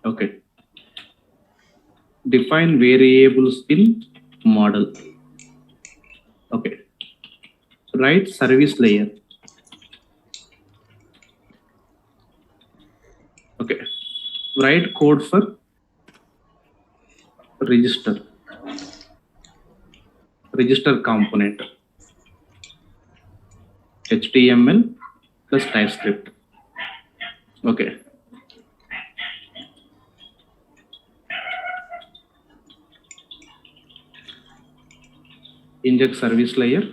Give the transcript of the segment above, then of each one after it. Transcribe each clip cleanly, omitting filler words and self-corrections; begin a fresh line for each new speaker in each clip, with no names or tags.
Okay. Define variables in model. Okay. Write service layer. Okay. Write code for register component, HTML plus TypeScript. Okay. Inject service layer.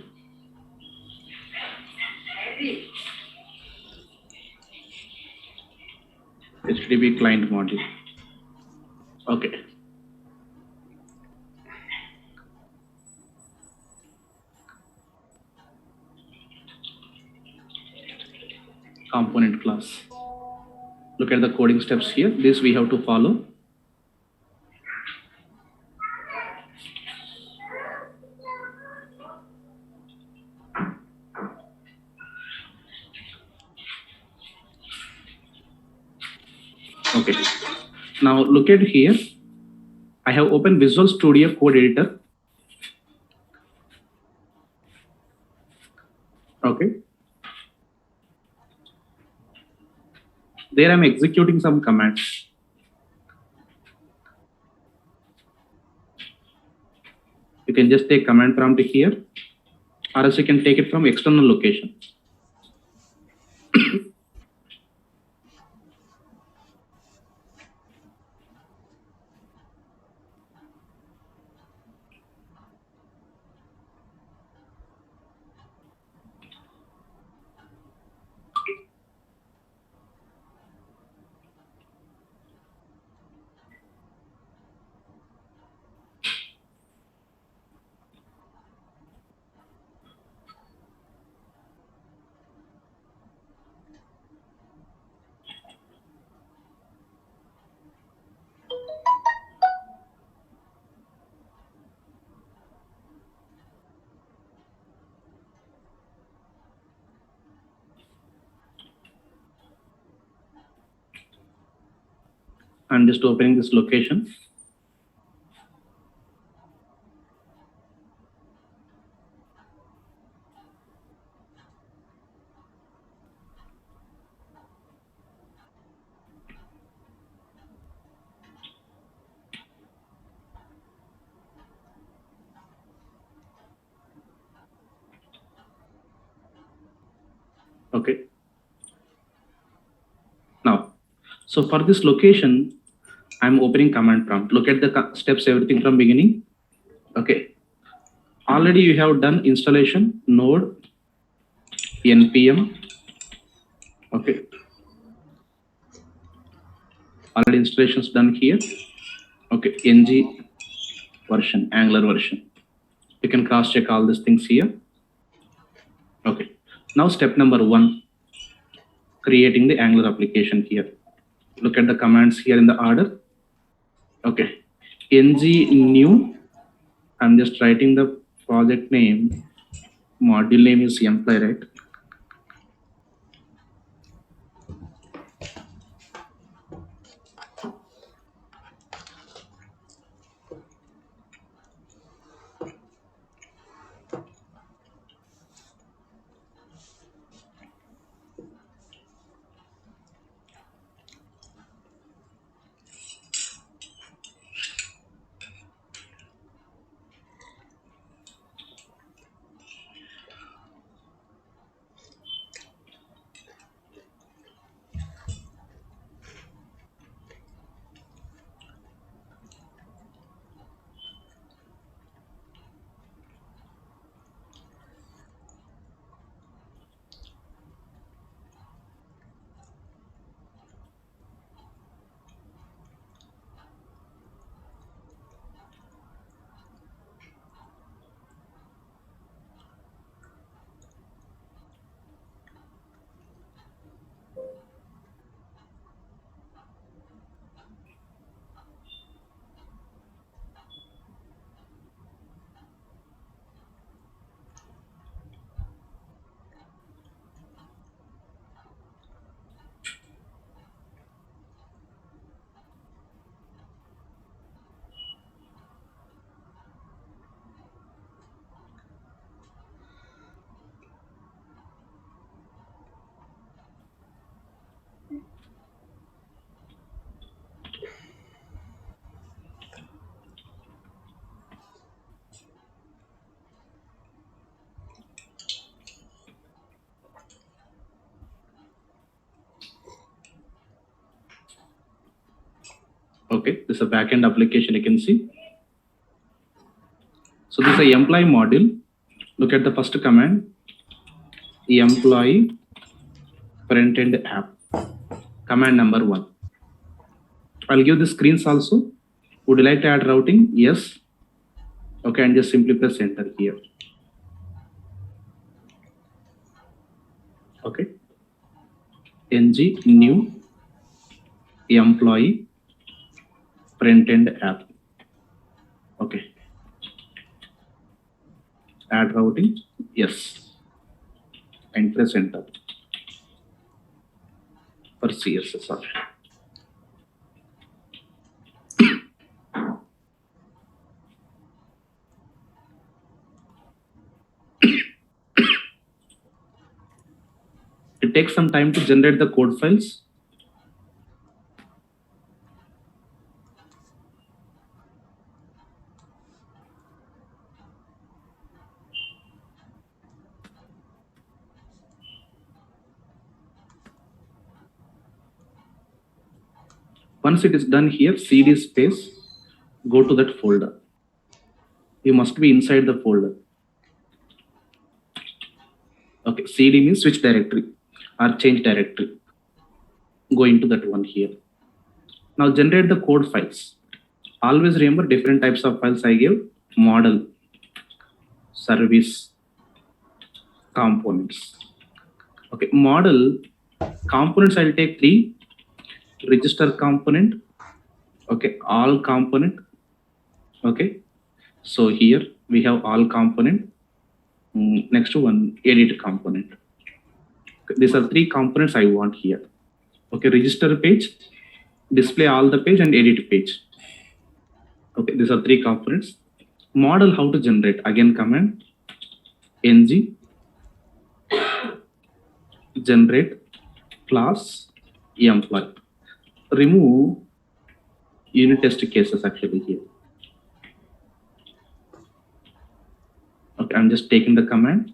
HTTP client module. Okay. Component class. Look at the coding steps here. This we have to follow. Okay. Now look at here. I have opened Visual Studio Code Editor. Okay. There I'm executing some commands. You can just take command prompt here, or else you can take it from external location. I'm just opening this location. Okay. Now, so for this location, I'm opening command prompt. Look at the steps, everything from beginning. Okay. Already you have done installation node npm. Okay. Already installations done here. Okay. ng version, Angular version. You can cross check all these things here. Okay. Now step number 1, creating the Angular application here. Look at the commands here in the order. Okay. ng new. I'm just writing the project name. Module name is employee, right? Okay, this is a backend application you can see. So this is a employee module. Look at the first command, employee front-end app, command number 1. I'll give the screens also. Would you like to add routing? Yes. Okay, and just simply press enter here. Okay. ng new employee front-end app. Okay. Add routing? Yes. And press enter for CSS option. It takes some time to generate the code files. Once it is done here, cd space, go to that folder. You must be inside the folder. Okay, cd means switch directory or change directory. Go into that one here. Now generate the code files. Always remember different types of files I gave: model, service, components. Okay, model components I'll take 3: register component, okay, all component. Okay, so here we have all component. Next one, edit component. Okay, these are 3 components I want here. Okay, register page, display all the page, and edit page. Okay, these are 3 components. Model, how to generate? Again, command ng generate class employee. Remove unit test cases actually here. Okay, I'm just taking the command.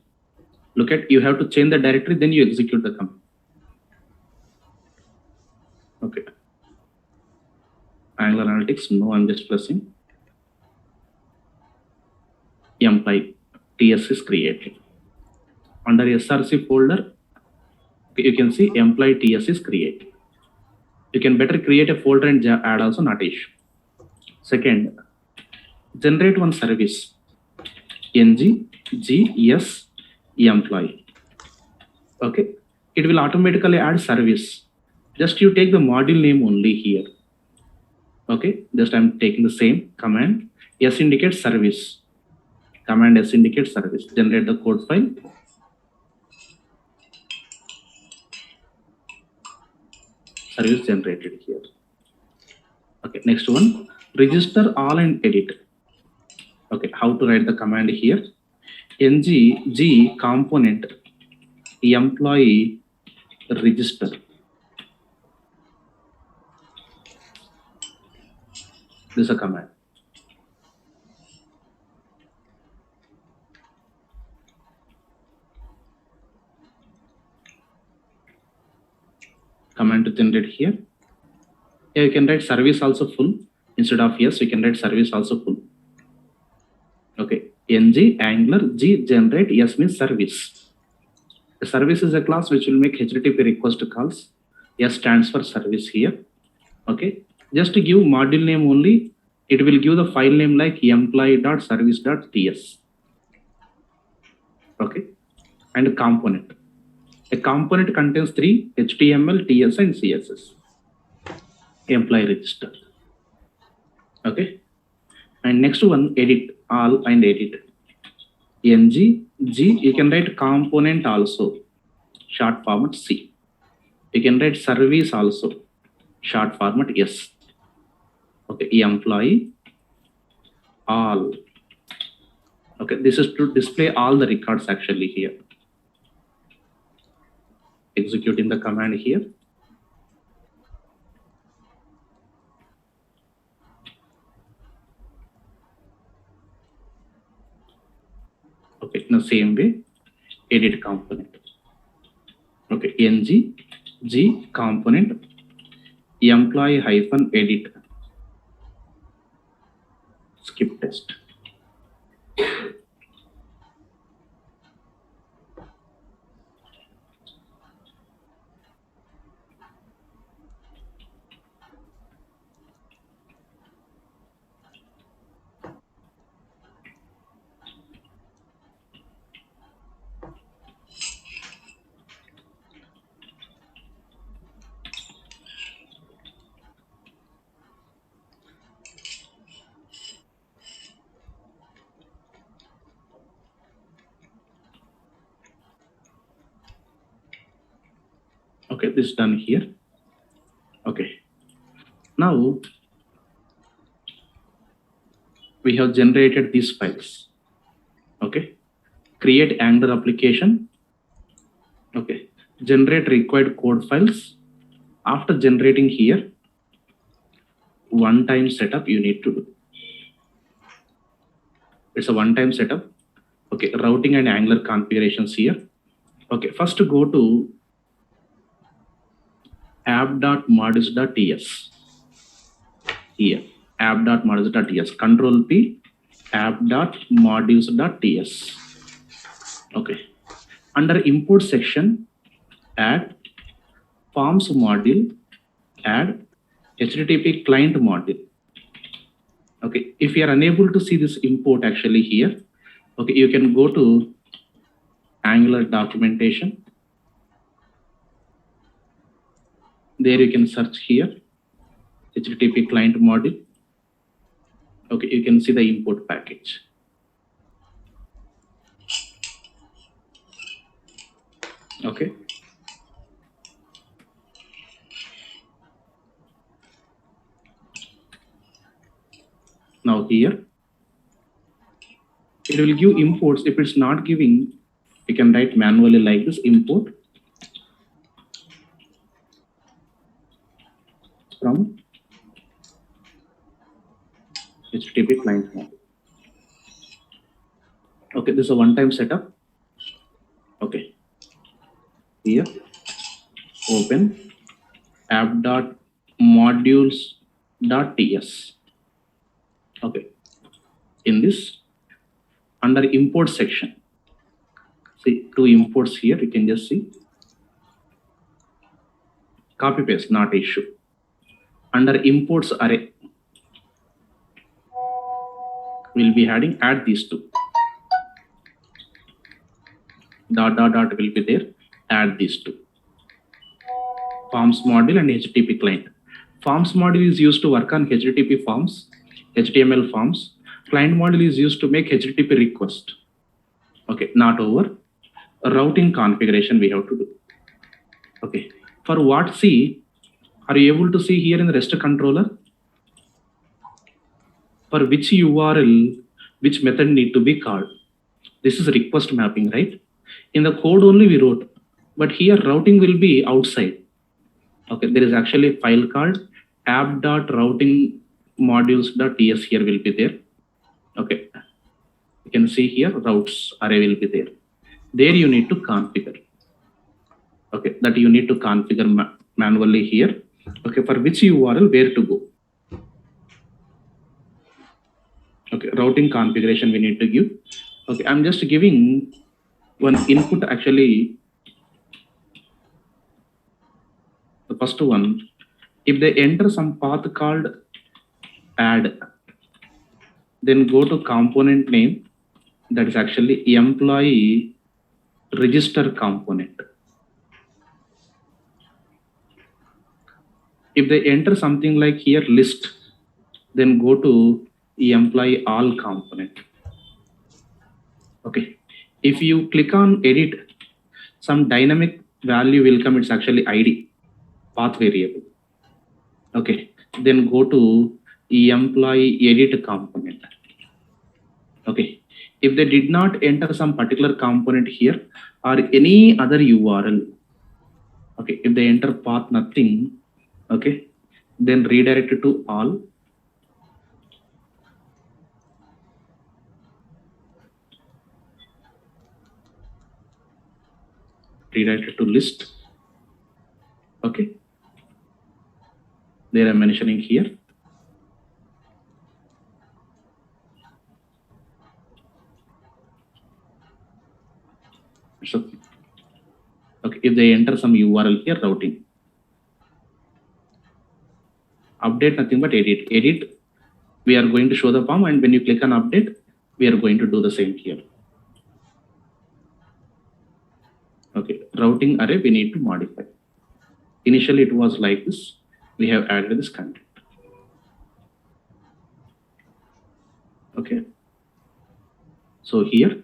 Look at, you have to change the directory, then you execute the command. Okay. Angular Analytics, no, I'm just pressing. Employee TS is created. Under SRC folder, you can see employee TS is created. You can better create a folder and add also, not issue. Second, generate one service, ng gs employee. Okay, it will automatically add service. Just you take the module name only here. Okay, just I'm taking the same command. S indicates service. Command S indicates service. Generate the code file. Service generated here. Okay, next one, register all and edit. Okay, how to write the command here? ng g component employee register. This is a command. Command to generate here. Yeah, you can write service also full. Instead of yes, you can write service also full. Okay, ng angular g generate yes means service. A service is a class which will make HTTP request calls. S stands for service here. Okay, just to give module name only, it will give the file name like employee.service.ts. Okay, and a component. A component contains 3: HTML, TS, and CSS. Employee register. Okay, and next one, edit all and edit. ng g, you can write component also, short format C. You can write service also, short format S. Okay, employee all. Okay, this is to display all the records actually here. Executing the command here. Okay, in the same way, edit component. Okay, ng g component employee hyphen edit. skip test. Okay, this is done here. Okay, now we have generated these files. Okay, create Angular application. Okay, generate required code files. After generating here, one-time setup you need to do. It's a one-time setup. Okay, routing and Angular configurations here. Okay, first to go to app.modules.ts. Here, app.modules.ts. Control P, app.modules.ts. Okay, under import section, add forms module, add HTTP client module. Okay, if you are unable to see this import actually here, okay, you can go to Angular documentation. There you can search here HTTP client module. Okay, you can see the import package. Okay. Now here, it will give imports. If it's not giving, you can write manually like this import from HTTP client module. Okay, this is a one-time setup. Okay, here, open app.modules.ts. Okay, in this, under import section, see two imports here, you can just see. Copy paste, not issue. Under imports array, we'll be add these two. Dot will be there, add these two. Forms module and HTTP client. Forms module is used to work on HTTP forms, HTML forms. Client module is used to make HTTP request. Okay, not over. A routing configuration we have to do. Okay, for what C, are you able to see here in the REST controller? For which URL, which method need to be called? This is request mapping, right? In the code only we wrote, but here routing will be outside. Okay, there is actually a file called app.routingmodules.ts here will be there. Okay, you can see here routes array will be there. There you need to configure. Okay, that you need to configure manually here. Okay, for which URL, where to go. Okay, routing configuration we need to give. Okay, I'm just giving one input actually. The first one, if they enter some path called add, then go to component name, that is actually employee register component. If they enter something like here list, then go to employee all component. Okay, if you click on edit, some dynamic value will come. It's actually ID, path variable. Okay, then go to employee edit component. Okay, if they did not enter some particular component here or any other URL, okay, if they enter path nothing, okay, then redirect it to all. Redirect it to list. Okay, there I'm mentioning here. So, okay, if they enter some URL here, routing. Update, nothing but edit. Edit, we are going to show the form, and when you click on update, we are going to do the same here. Okay, routing array we need to modify. Initially it was like this. We have added this content. Okay. So here,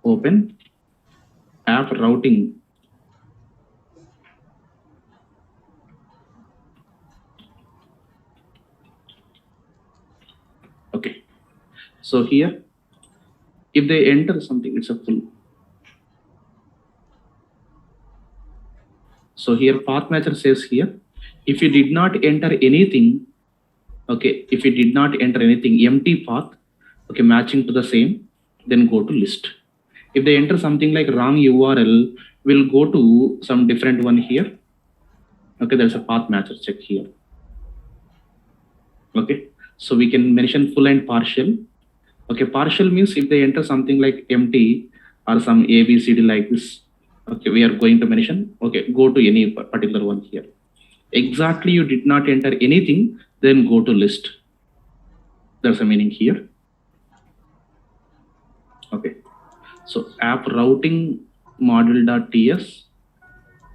open app routing. Okay. So here, if they enter something, it's a full. So here path matcher says here, if you did not enter anything, okay, if you did not enter anything, empty path, okay, matching to the same, then go to list. If they enter something like wrong URL, we'll go to some different one here. Okay, there's a path matcher check here. Okay, so we can mention full and partial. Okay, partial means if they enter something like empty or some ABCD like this, okay, we are going to mention, okay, go to any particular one here. Exactly, you did not enter anything, then go to list. There's a meaning here. Okay, so app routing module.ts.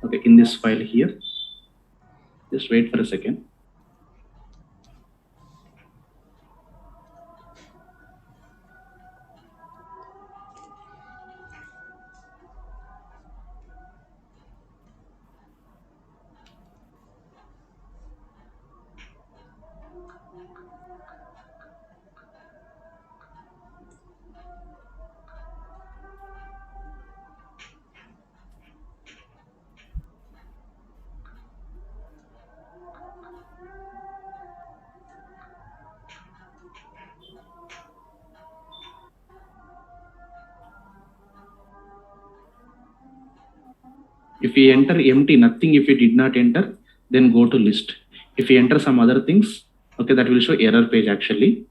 Okay, in this file here, just wait for a second. If we enter empty, nothing, if we did not enter, then go to list. If we enter some other things, okay, that will show error page actually.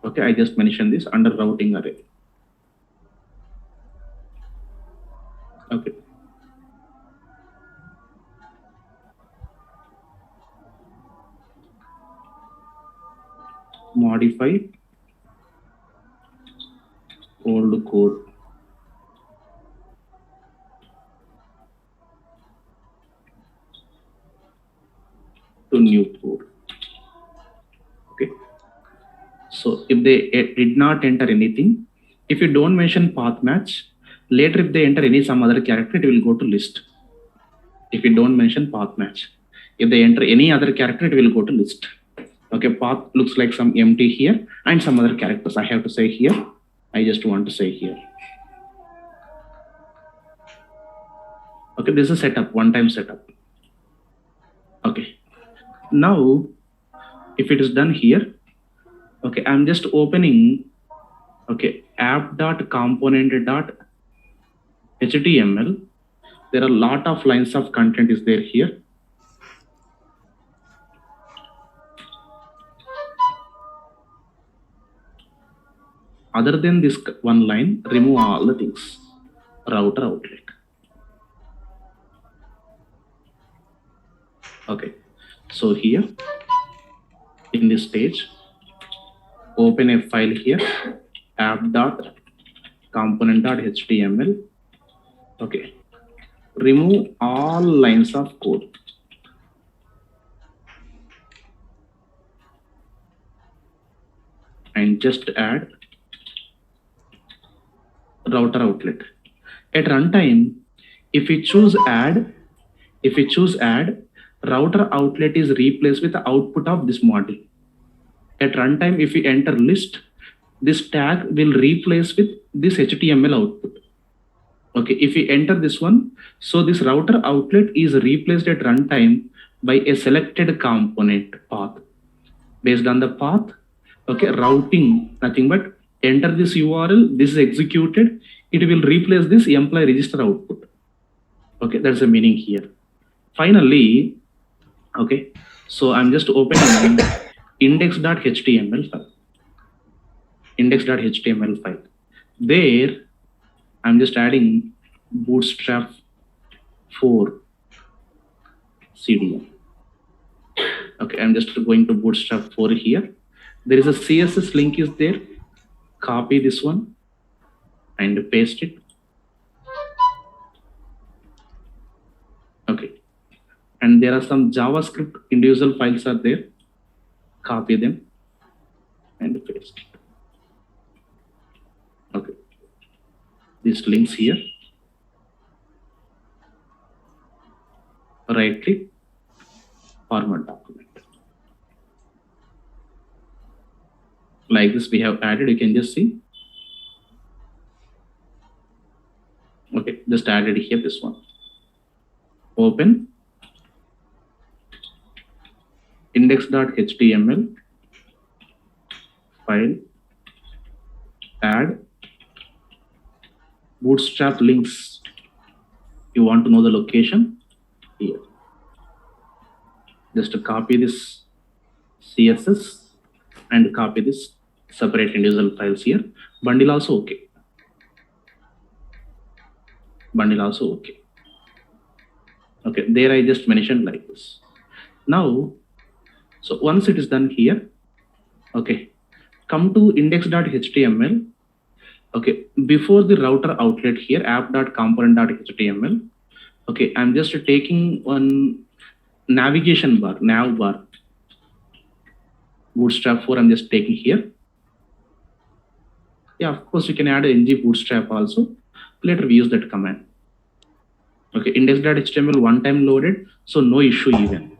Okay, I just mentioned this under routing array. Okay. Modify old code. To new code. Okay. So if they did not enter anything, if you don't mention path match, later if they enter any some other character, it will go to list. If you don't mention path match, if they enter any other character, it will go to list. Okay, path looks like some empty here and some other characters. I have to say here. I just want to say here. Okay, this is setup, one-time setup. Okay. Now, if it is done here, okay, I'm just opening, okay, app.component.html. There are a lot of lines of content is there here. Other than this one line, remove all the things. Router outlet. Okay, so here in this page, open a file here, app.component.html. Okay, remove all lines of code. And just add router outlet. At runtime, if we choose add, router outlet is replaced with the output of this module. At runtime, if we enter list, this tag will replace with this HTML output. Okay, if we enter this one, so this router outlet is replaced at runtime by a selected component path. Based on the path, okay, routing, nothing but enter this URL, this is executed, it will replace this employee register output. Okay, that's the meaning here. Finally, okay, so I'm just opening index.html file. There, I'm just adding Bootstrap 4 CDN. Okay, I'm just going to Bootstrap 4 here. There is a CSS link is there. Copy this one and paste it. Okay. And there are some JavaScript individual files are there. Copy them and paste it. Okay. These links here. Right click, format document. Like this we have added, you can just see. Okay, just added here this one. Open index.html file, add Bootstrap links. You want to know the location here. Just to copy this CSS and copy this separate individual files here. Bundle also okay. Bundle also okay. Okay, there I just mentioned like this. Now, so once it is done here, okay, come to index.html. Okay, before the router outlet here, app.component.html. Okay, I'm just taking one navigation bar, nav bar. Bootstrap 4, I'm just taking here. Yeah, of course, you can add ng bootstrap also. Later we use that command. Okay, index.html one time loaded, so no issue even.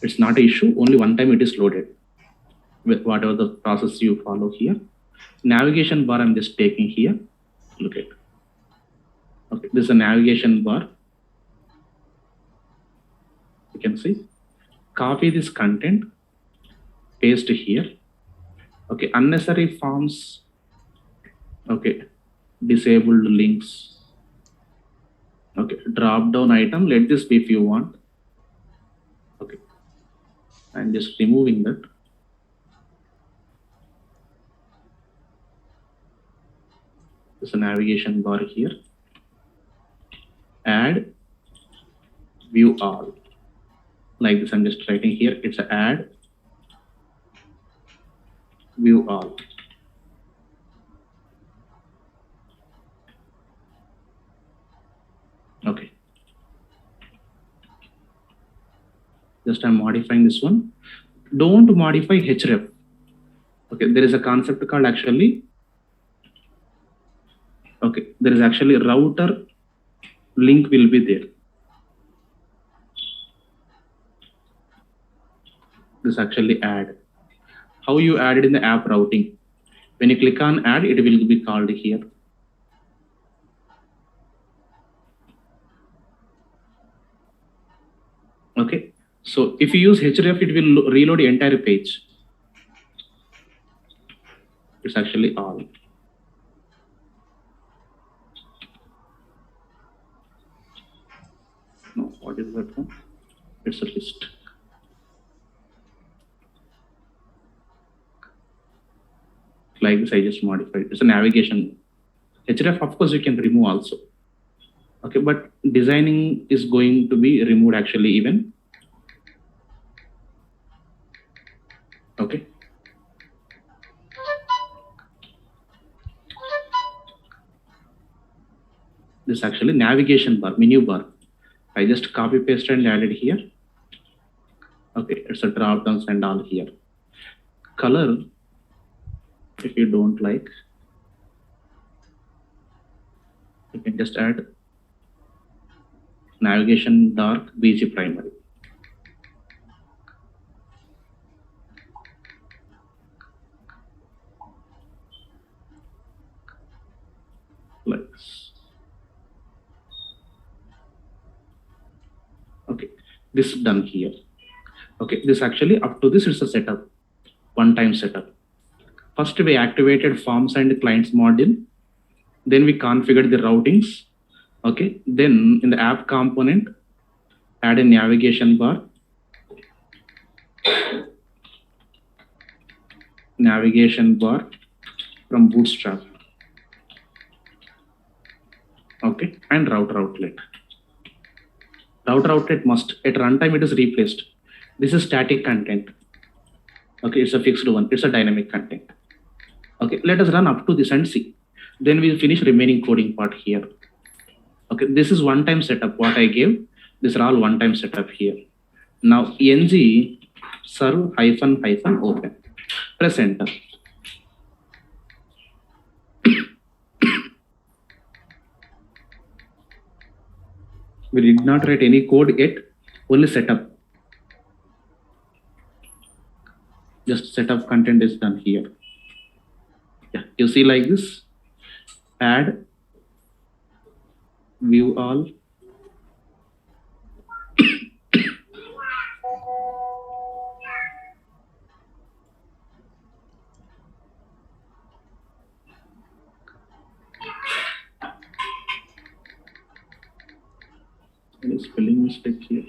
It's not an issue, only one time it is loaded with whatever the process you follow here. Navigation bar I'm just taking here. Look at. Okay, this is a navigation bar. You can see. Copy this content, paste here. Okay, unnecessary forms. Okay, disabled links. Okay, drop down item. Let this be if you want. Okay, I'm just removing that. There's a navigation bar here. Add view all. Like this, I'm just writing here. It's a add view all. Okay. Just I'm modifying this one. Don't modify href. Okay, there is a concept called actually. Okay, there is actually a router link will be there. This actually add. How you add it in the app routing? When you click on add, it will be called here. Okay, so if you use href, it will reload the entire page. It's actually all. No, what is that one? It's a list. Like this, I just modified. It's a navigation. href, of course, you can remove also. Okay, but designing is going to be removed actually even. Okay. This actually navigation bar, menu bar. I just copy paste and added here. Okay, it's a drop downs and all here. Color, if you don't like, you can just add navigation dark BG primary. Like this. Okay, this is done here. Okay, this actually up to this is a setup, one-time setup. First we activated forms and clients module. Then we configured the routings. Okay, then in the app component, add a navigation bar. Navigation bar from Bootstrap. Okay, and router outlet must at runtime it is replaced. This is static content. Okay, it's a fixed one. It's a dynamic content. Okay, let us run up to this and see. Then we'll finish remaining coding part here. Okay, this is one-time setup. What I gave, these are all one-time setup here. Now ng serve -- open. Press enter. We did not write any code yet, only setup. Just setup content is done here. Yeah, you see like this. Add view all. Any spelling mistake here?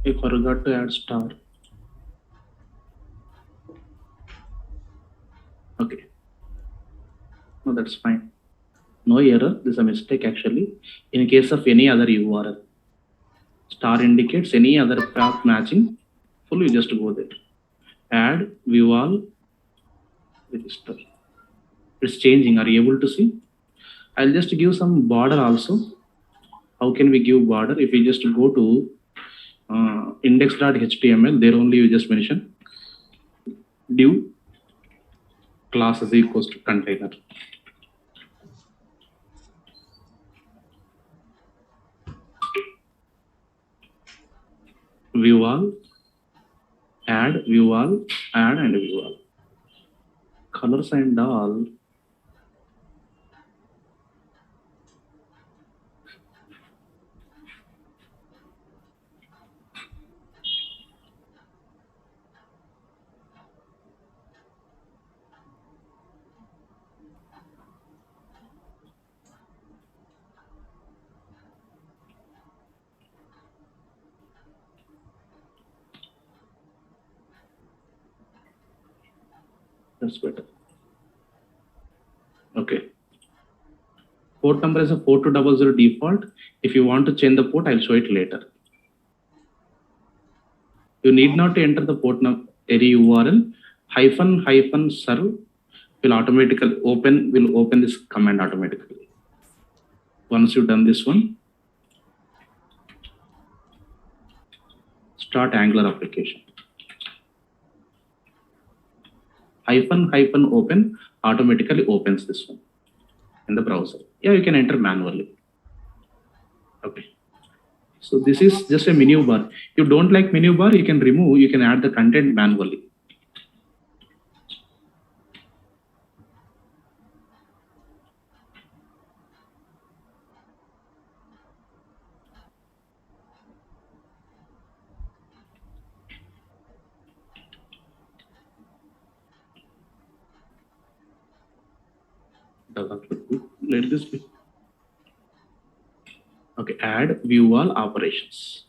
I forgot to add star. Okay. No, that's fine. No error. This is a mistake actually. In case of any other URL, star indicates any other path matching. Full, you just go there. Add view all register. It's changing. Are you able to see? I'll just give some border also. How can we give border? If you just go to index.html, there only you just mention div class is equals to container. View all, add view all, add and view all. Colors and all. That's better. Okay. Port number is a 4200 default. If you want to change the port, I'll show it later. You need not to enter the port number, any URL. --serve will automatically open this command automatically. Once you've done this one, start Angular application. --open automatically opens this one in the browser. Yeah, you can enter manually. Okay. So this is just a menu bar. If you don't like menu bar, you can remove, you can add the content manually. Doesn't look good. Let this be. Okay, add view all operations.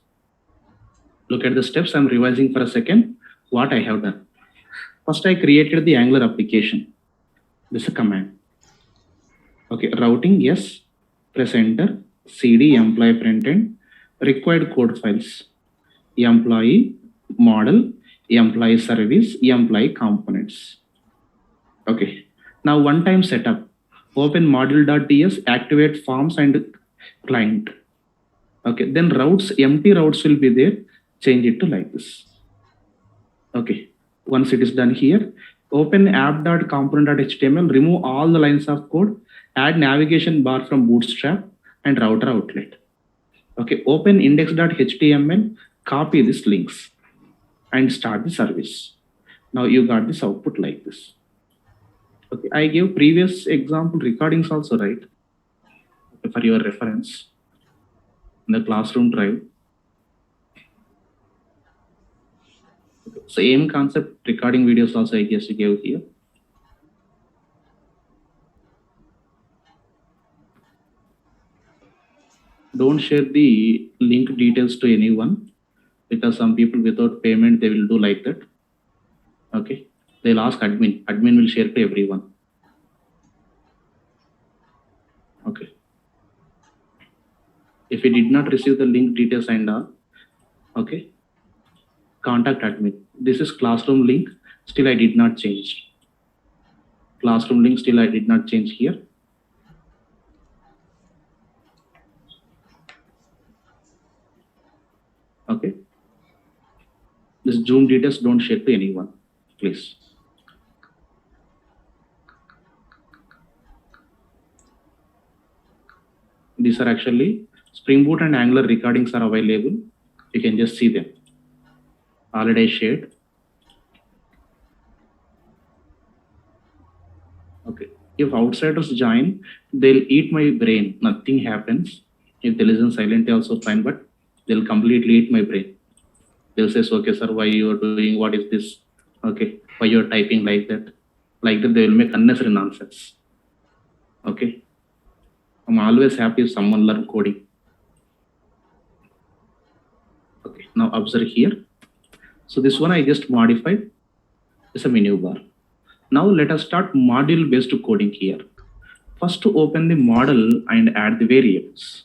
Look at the steps. I'm revising for a second what I have done. First, I created the Angular application. This is a command. Okay, routing, yes. Press enter. cd employee printed. Required code files. Employee model, employee service, employee components. Okay, now one-time setup. Open module.ts, activate forms and client. Okay, then routes, empty routes will be there. Change it to like this. Okay, once it is done here, open app.component.html, remove all the lines of code, add navigation bar from Bootstrap and router outlet. Okay, open index.html, copy these links and start the service. Now you got this output like this. Okay, I gave previous example recordings also, right? Okay, for your reference in the classroom drive. Okay, same concept recording videos also I guess you gave here. Don't share the link details to anyone because some people without payment they will do like that. Okay, they'll ask admin. Admin will share to everyone. Okay. If you did not receive the link details and all, okay, contact admin. This is classroom link. Still I did not change. Classroom link still I did not change here. Okay. This Zoom details don't share to anyone, please. These are actually Spring Boot and Angular recordings are available. You can just see them. Already shared. Okay. If outsiders join, they'll eat my brain. Nothing happens. If they listen silently, also fine, but they'll completely eat my brain. They'll say, okay, sir, why you are doing? What is this? Okay, why you're typing like that? Like that, they will make unnecessary nonsense. Okay. I'm always happy if someone learn coding. Okay, now observe here. So this one I just modified. It's a menu bar. Now let us start module-based coding here. First to open the model and add the variables.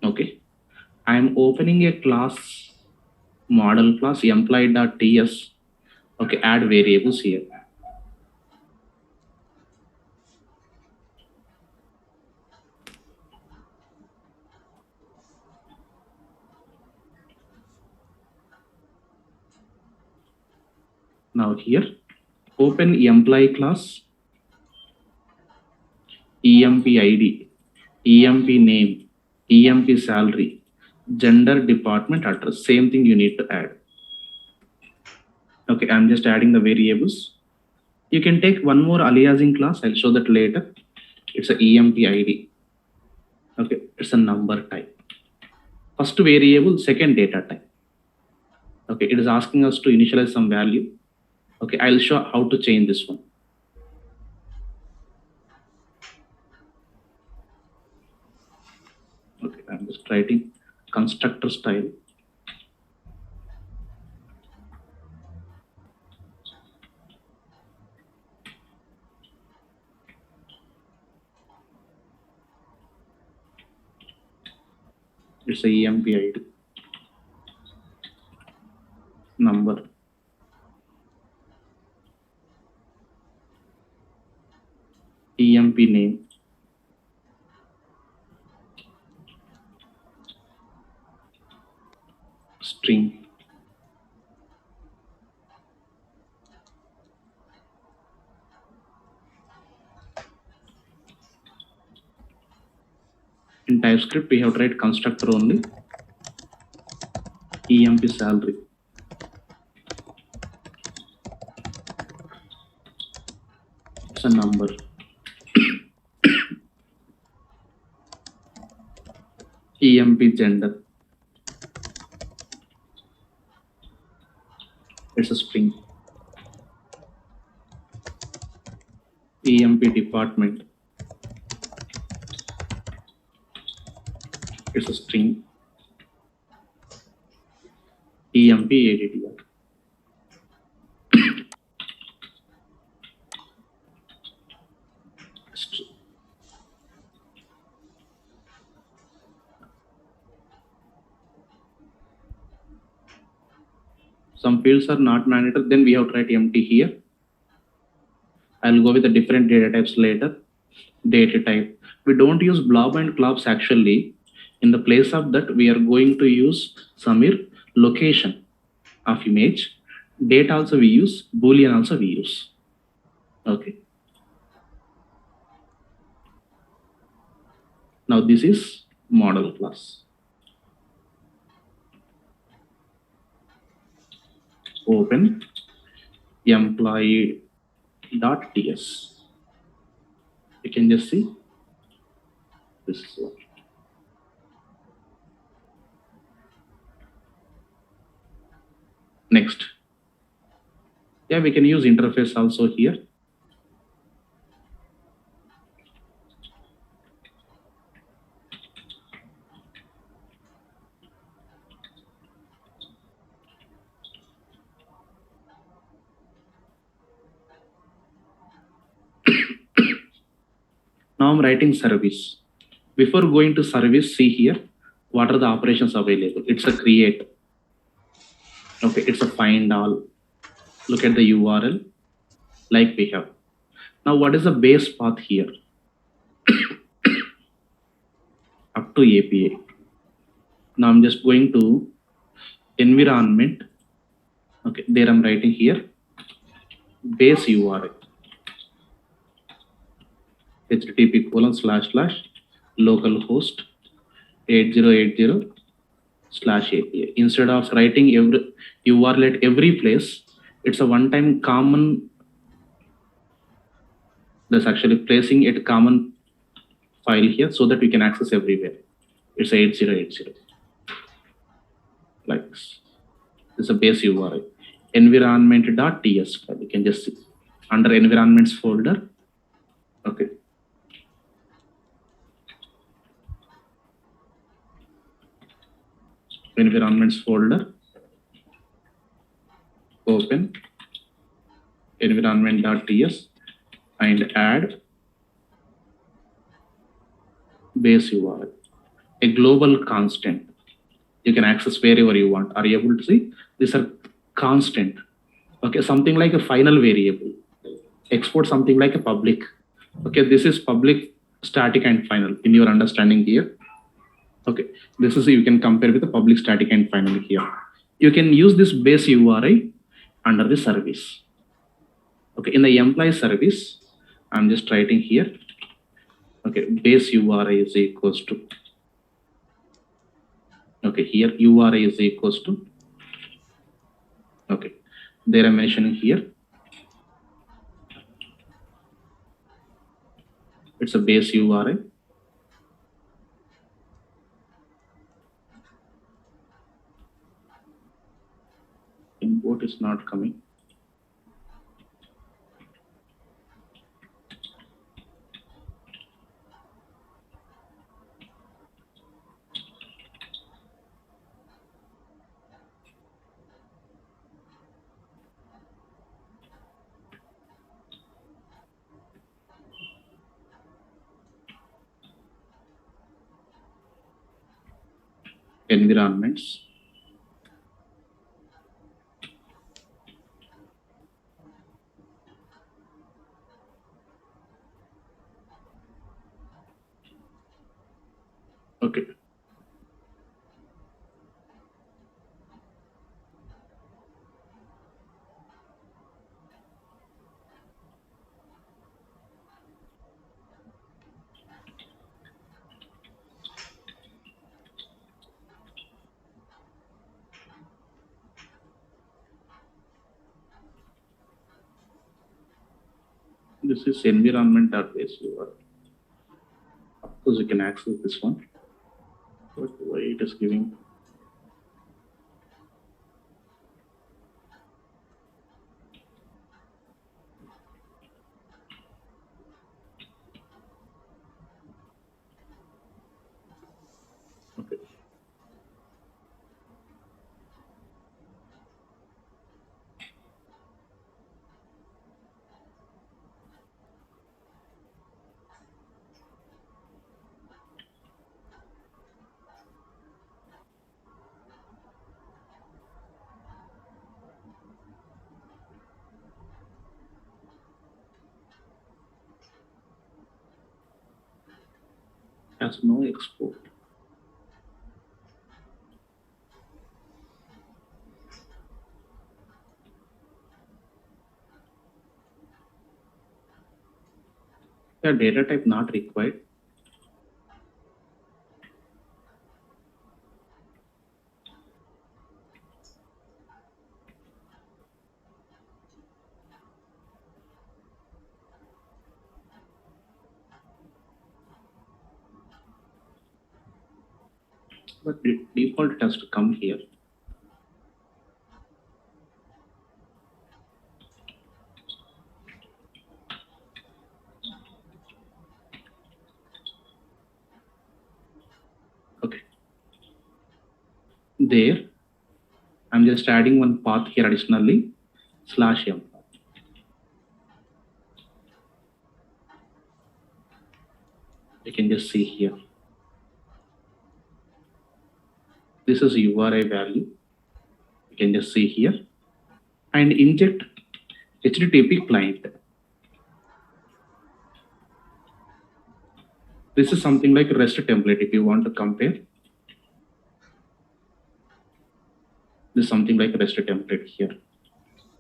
Okay, I am opening a class, model class employee.ts. Okay, add variables here. Now here, open employee class, EMP ID, EMP name, EMP salary, gender, department address. Same thing you need to add. Okay, I'm just adding the variables. You can take one more aliasing class. I'll show that later. It's a EMP ID. Okay, it's a number type. First variable, second data type. Okay, it is asking us to initialize some value. Okay, I'll show how to change this one. Okay, I'm just writing constructor style. It's a EMP ID. Number. EMP name. String. In TypeScript, we have to write constructor only. EMP salary. It's a number. EMP gender. It's a string. EMP department. It's a string. EMP ADDR. Some fields are not mandatory, then we have to write empty here. I'll go with the different data types later. data type. We don't use blob and globs actually. In the place of that, we are going to use Samir location of image. Date also we use, Boolean also we use. Okay. Now this is model class. Open employee.ts. You can just see this is what. Next. Yeah, we can use interface also here. Now I'm writing service. Before going to service, see here, what are the operations available? It's a create. Okay, it's a find all. Look at the URL like we have. Now, what is the base path here? Up to API. Now I'm just going to environment. Okay, there I'm writing here base URL. http://localhost 8080/API. Instead of writing every URL at every place, it's a one-time common. That's actually placing it common file here so that we can access everywhere. It's 8080. Like this. It's a base URL. Environment.ts file. You can just see under environments folder. Okay. Environments folder. Open environment.ts and add base URL. A global constant. You can access wherever you want. Are you able to see? These are constant. Okay, something like a final variable. Export something like a public. Okay, this is public, static, and final in your understanding here. Okay, this is you can compare with the public, static, and final here. You can use this base URI under the service. Okay, in the employee service, I'm just writing here. Okay, base URI is equals to. Okay, here URI is equals to. Okay, there I'm mentioning here. It's a base URI. Import is not coming. Environments. Okay. This is environment.base URI. Of course, you can access this one. But why it is giving? Okay. has no export. Yeah, data type not required. But default it has to come here. Okay. There, I'm just adding one path here additionally, /m. You can just see here. This is URI value. You can just see here. And inject HTTP client. This is something like REST template if you want to compare. This is something like REST template here.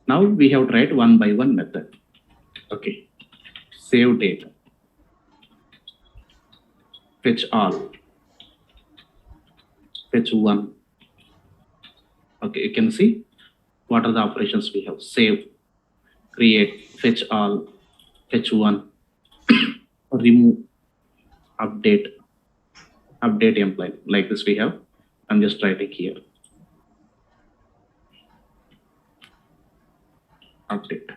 Now we have tried one by one method. Okay. Save data. Fetch all. Fetch one. Okay, you can see what are the operations we have. Save, create, fetch all, fetch one, remove, update employee. Like this we have. I'm just writing here. Update.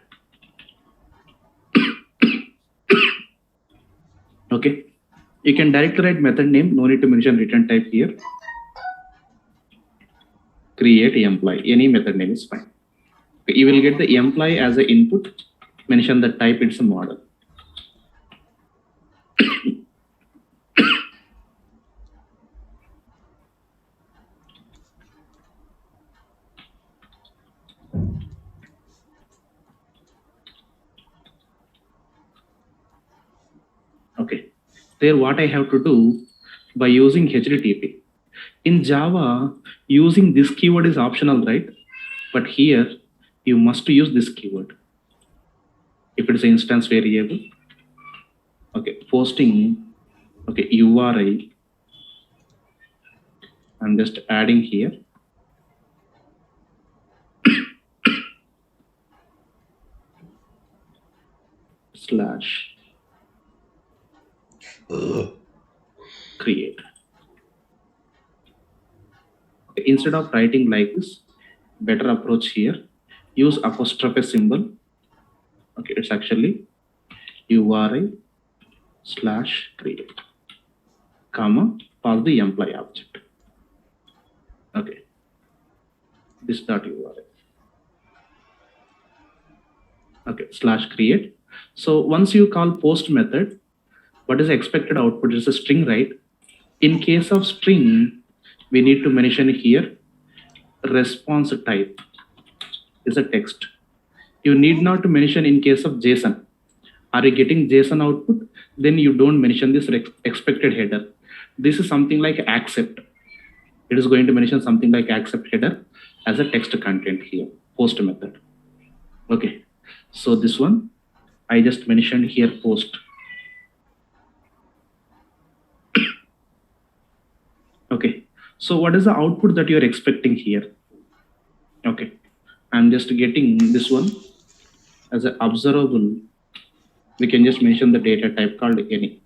Okay. You can directly write method name. No need to mention return type here. Create employee. Any method name is fine. Okay. You will get the employee as an input. Mention the type. It's a model. Okay. There, what I have to do by using HTTP. In Java, using this keyword is optional, right? But here, you must use this keyword. If it is an instance variable, okay, posting, okay, URI, I'm just adding here. Slash create. Okay, instead of writing like this, better approach here, use apostrophe symbol. Okay, it's actually URI slash create, comma, pass the employee object. Okay, this dot URI. Okay, slash create. So once you call post method, what is the expected output? Is a string, right? In case of string, we need to mention here response type is a text. You need not to mention in case of JSON. Are you getting JSON output? Then you don't mention this expected header. This is something like accept. It is going to mention something like accept header as a text content here, post method. Okay, so this one, I just mentioned here post. Okay, so what is the output that you're expecting here? Okay, I'm just getting this one as an observable. We can just mention the data type called any.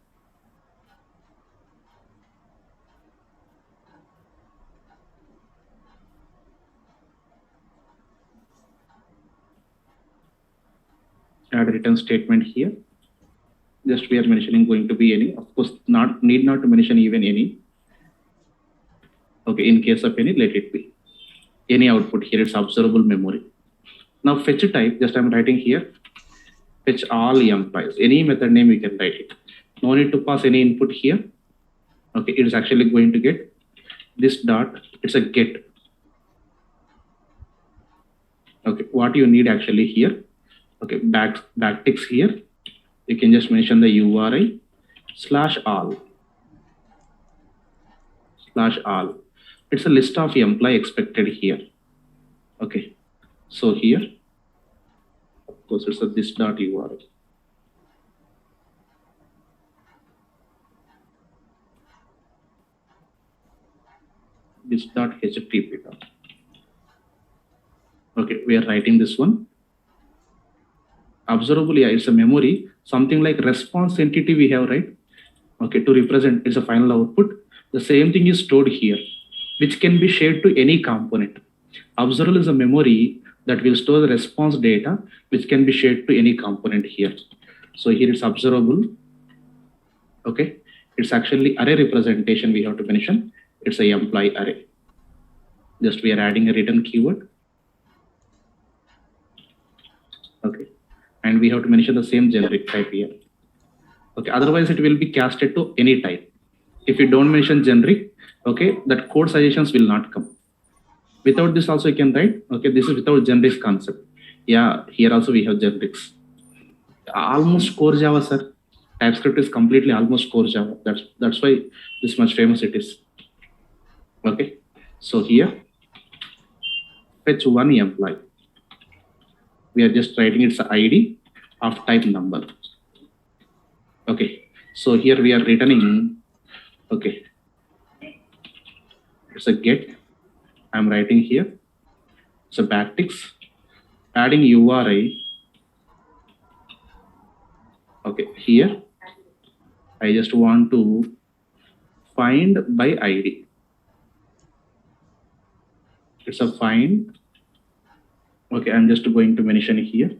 Add return statement here. Just we are mentioning going to be any. Of course, need not to mention even any. Okay, in case of any, let it be. Any output here, it's observable memory. Now fetch type, just I'm writing here, fetch all employees. Any method name you can write it. No need to pass any input here. Okay, it is actually going to get this dot, it's a get. Okay, what you need actually here, okay, backticks here, you can just mention the URI slash all. slash all. It's a list of employee expected here. Okay, so here, of course, it's a this dot URL. This dot HTTP dot. Okay, we are writing this one. Observable, yeah, it's a memory, something like response entity we have, right? Okay, to represent it's a final output. The same thing is stored here, which can be shared to any component. Observable is a memory that will store the response data, which can be shared to any component here. So here it's observable. Okay, it's actually array representation we have to mention. It's a employee array. Just we are adding a return keyword. Okay, and we have to mention the same generic type here. Okay, otherwise it will be casted to any type. If you don't mention generic, okay, that code suggestions will not come. Without this also you can write, okay, this is without generics concept. Yeah, here also we have generics. Almost core Java, sir. TypeScript is completely almost core Java. That's why this much famous it is. Okay, so here, fetch one employee. We are just writing its ID of type number. Okay, so here we are returning, okay, it's a get. I'm writing here, it's a backticks, adding URI. Okay, here I just want to find by ID. It's a find. Okay, I'm just going to mention here.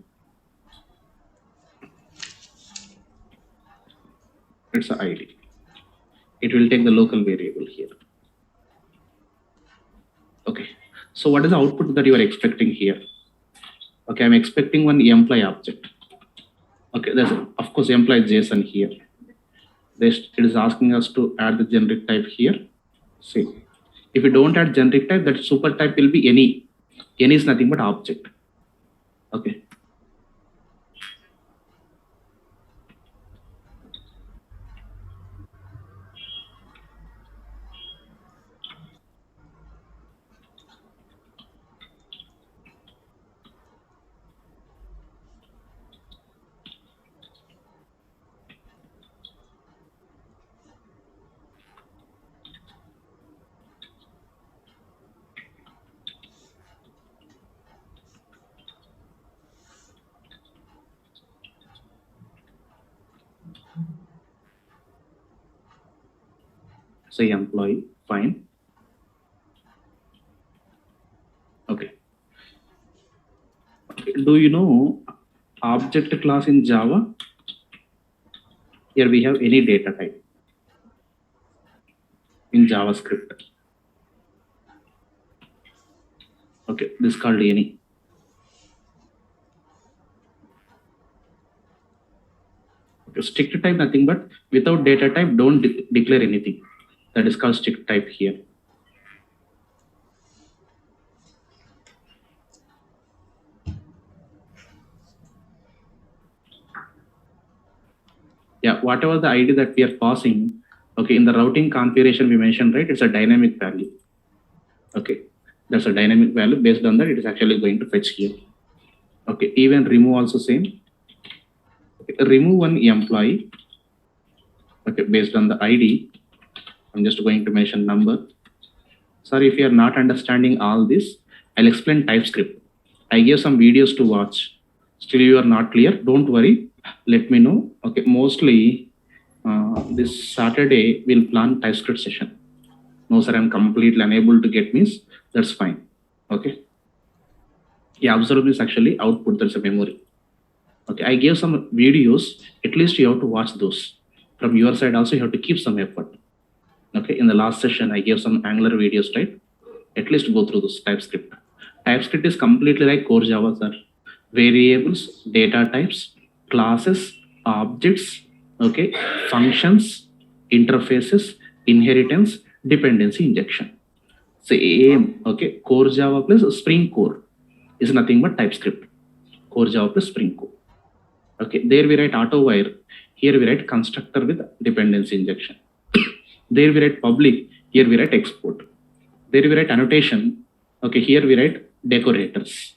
It's a ID. It will take the local variable here. Okay, so what is the output that you are expecting here? Okay, I'm expecting one employee object. Okay, there's of course employee JSON here. It is asking us to add the generic type here. See, if you don't add generic type, that super type will be any. Any is nothing but object. Okay. Say employee, fine. Okay. Do you know object class in Java? Here we have any data type in JavaScript. Okay, this is called any. Okay, strict type nothing but without data type, don't declare anything. That is called strict type here. Yeah, whatever the ID that we are passing, okay, in the routing configuration we mentioned, right? It's a dynamic value. Okay, that's a dynamic value. Based on that, it is actually going to fetch here. Okay, even remove also same. Okay, remove one employee. Okay, based on the ID, I'm just going to mention number. Sorry if you are not understanding all this. I'll explain TypeScript. I gave some videos to watch. Still you are not clear, don't worry. Let me know. Okay, mostly this Saturday we'll plan TypeScript session. No sir, I'm completely unable to get means, that's fine. Okay. Yeah, observe is actually output, that's a memory. Okay, I gave some videos, at least you have to watch those. From your side also you have to keep some effort. Okay, in the last session I gave some Angular videos, right? At least go through this TypeScript. TypeScript is completely like core Java, sir. Variables, data types, classes, objects, okay, functions, interfaces, inheritance, dependency injection. Same, okay, core Java plus Spring Core is nothing but TypeScript. Core Java plus Spring Core. Okay, there we write auto wire. Here we write constructor with dependency injection. There we write public. Here we write export. There we write annotation. Okay, here we write decorators.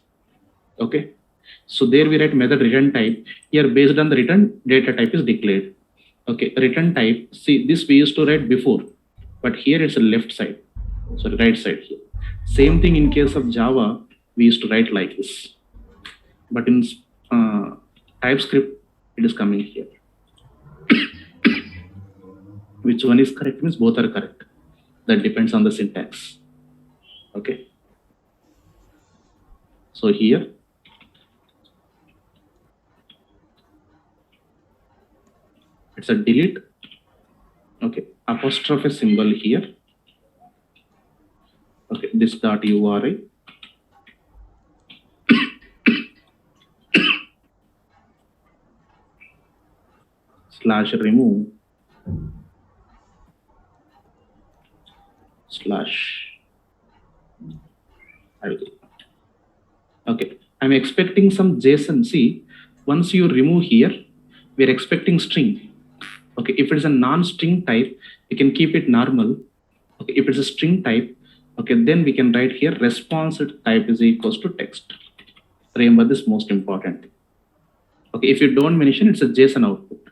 Okay, so there we write method return type. Here based on the return, data type is declared. Okay, return type. See, this we used to write before, but here it's a left side. So right side here. Same thing in case of Java, we used to write like this. But in TypeScript, it is coming here. Which one is correct means both are correct. That depends on the syntax. Okay. So here, it's a delete. Okay, apostrophe symbol here. Okay, this dot URI. Slash remove slash. Okay, I'm expecting some JSON. See, once you remove here, we're expecting string. Okay, if it's a non-string type, we can keep it normal. Okay, if it's a string type, okay, then we can write here response type is equals to text. Remember this most important. Okay, if you don't mention, it's a JSON output.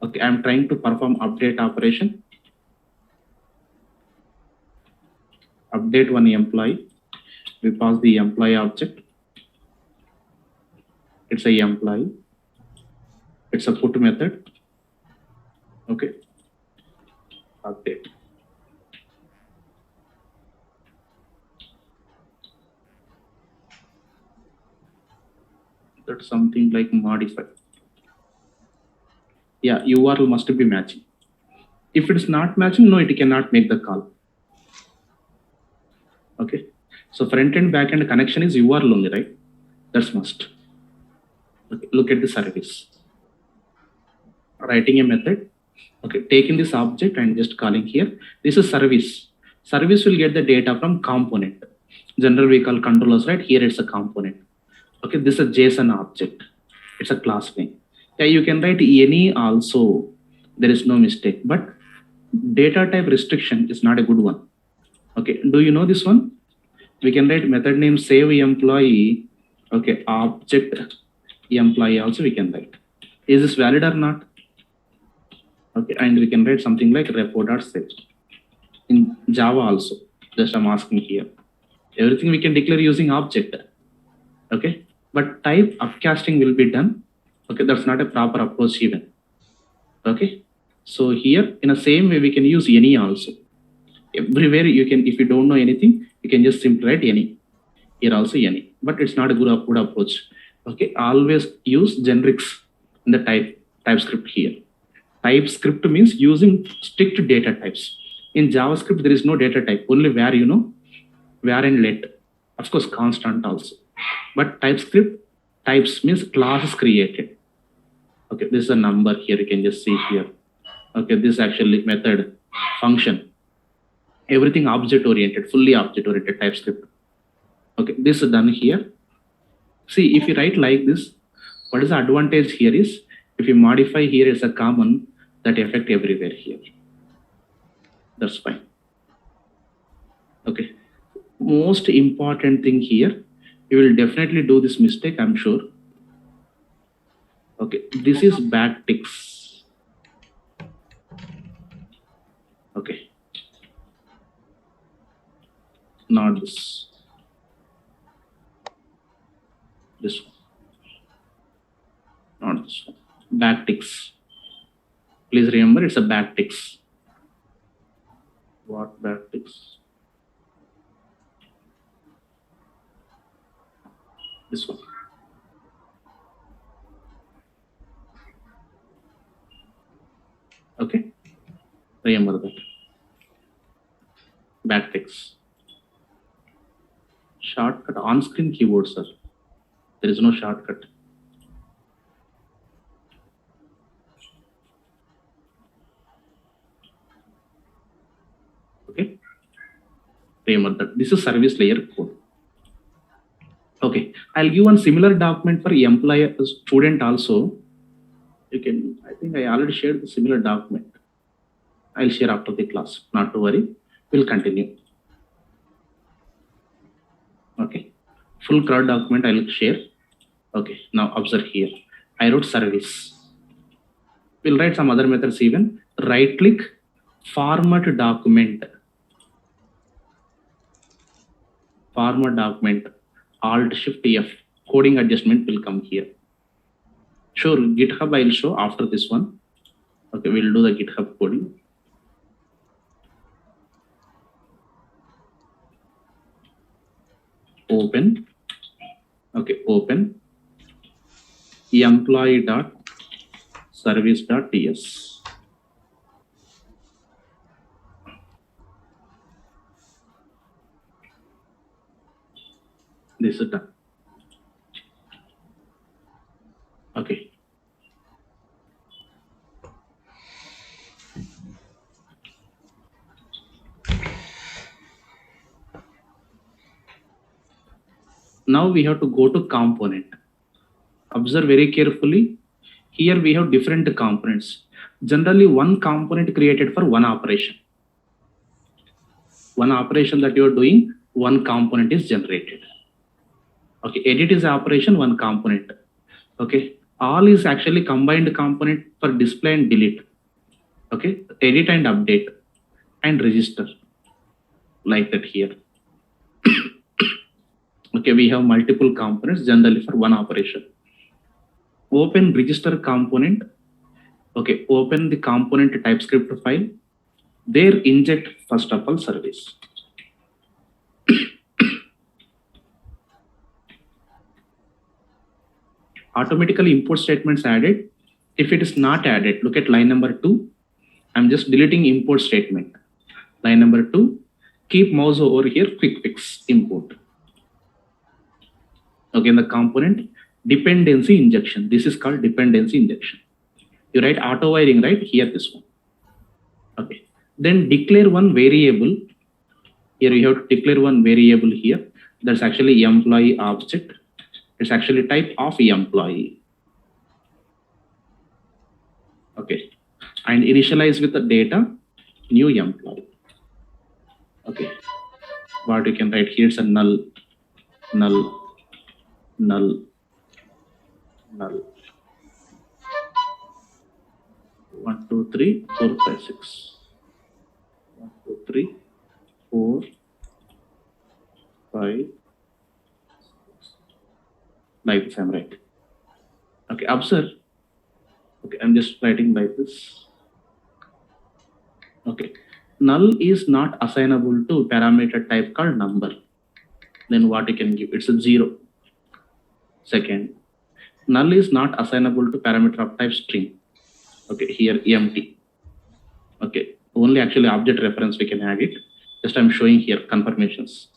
Okay, I'm trying to perform update operation. Update one employee. We pass the employee object. It's a employee. It's a put method. Okay. Update. That's something like modify. Yeah, URL must be matching. If it's not matching, no, it cannot make the call. Okay. So front-end, back-end connection is URL only, right? That's must. Okay. Look at the service. Writing a method. Okay, taking this object and just calling here. This is service. Service will get the data from component. Generally, we call controllers, right? Here it's a component. Okay, this is a JSON object. It's a class name. Yeah, you can write any also. There is no mistake. But data type restriction is not a good one. Okay, do you know this one? We can write method name save employee. Okay, object employee also we can write. Is this valid or not? Okay, and we can write something like repo.save. In Java also, just I'm asking here. Everything we can declare using object. Okay, but type upcasting will be done. Okay, that's not a proper approach even. Okay, so here in the same way we can use any also. Everywhere you can, if you don't know anything, you can just simply write any. Here also any, but it's not a good approach. Okay, always use generics in the TypeScript here. TypeScript means using strict data types. In JavaScript, there is no data type, only where, you know, where and let. Of course, constant also. But TypeScript, types means classes created. Okay, this is a number here, you can just see here. Okay, this actually method, function. Everything object-oriented, fully object-oriented TypeScript. Okay, this is done here. See, if you write like this, what is the advantage here is, if you modify here, it's a common that affect everywhere here. That's fine. Okay. Most important thing here, you will definitely do this mistake, I'm sure. Okay, this is backticks. Okay. Not this. This one. Not this one. Backticks. Please remember, it's a backticks. What backticks? This one. Okay. Remember that. Backticks. Shortcut on-screen keyboard, sir. There is no shortcut. Okay. Remember that. This is service layer code. Okay. I'll give one similar document for employee student also. You can, I think I already shared the similar document. I'll share after the class, not to worry. We'll continue. Okay. Full CRUD document I will share. Okay. Now observe here. I wrote service. We'll write some other methods even. Right click, format document. Format document. Alt Shift F. Coding adjustment will come here. Sure, GitHub I'll show after this one. Okay, we'll do the GitHub coding. Open. Okay, open employee.service.ts. This is done. Okay. Now we have to go to component. Observe very carefully. Here we have different components. Generally, one component created for one operation. One operation that you are doing, one component is generated. Okay, edit is operation, one component. Okay, all is actually combined component for display and delete. Okay, edit and update and register like that here. Okay, we have multiple components generally for one operation. Open register component. Okay, open the component TypeScript file. There inject first of all service. Automatically import statements added. If it is not added, look at line number 2. I'm just deleting import statement. Line number 2, keep mouse over here, quick fix import. Okay, in the component dependency injection. This is called dependency injection. You write auto wiring, right? Here, this one. Okay. Then declare one variable. Here you have to declare one variable here. That's actually employee object. It's actually type of employee. Okay. And initialize with the data, new employee. Okay. What you can write here is a null, null, null, null. 1, 2, 3, 4, 5, 6. 1, 2, 3, 4, 5. Like this, I'm right. Okay, observe. Okay, I'm just writing like this. Okay, null is not assignable to parameter type called number. Then what you can give? It's a 0. Second, null is not assignable to parameter of type string. Okay, here empty. Okay, only actually object reference we can add it. Just I'm showing here confirmations.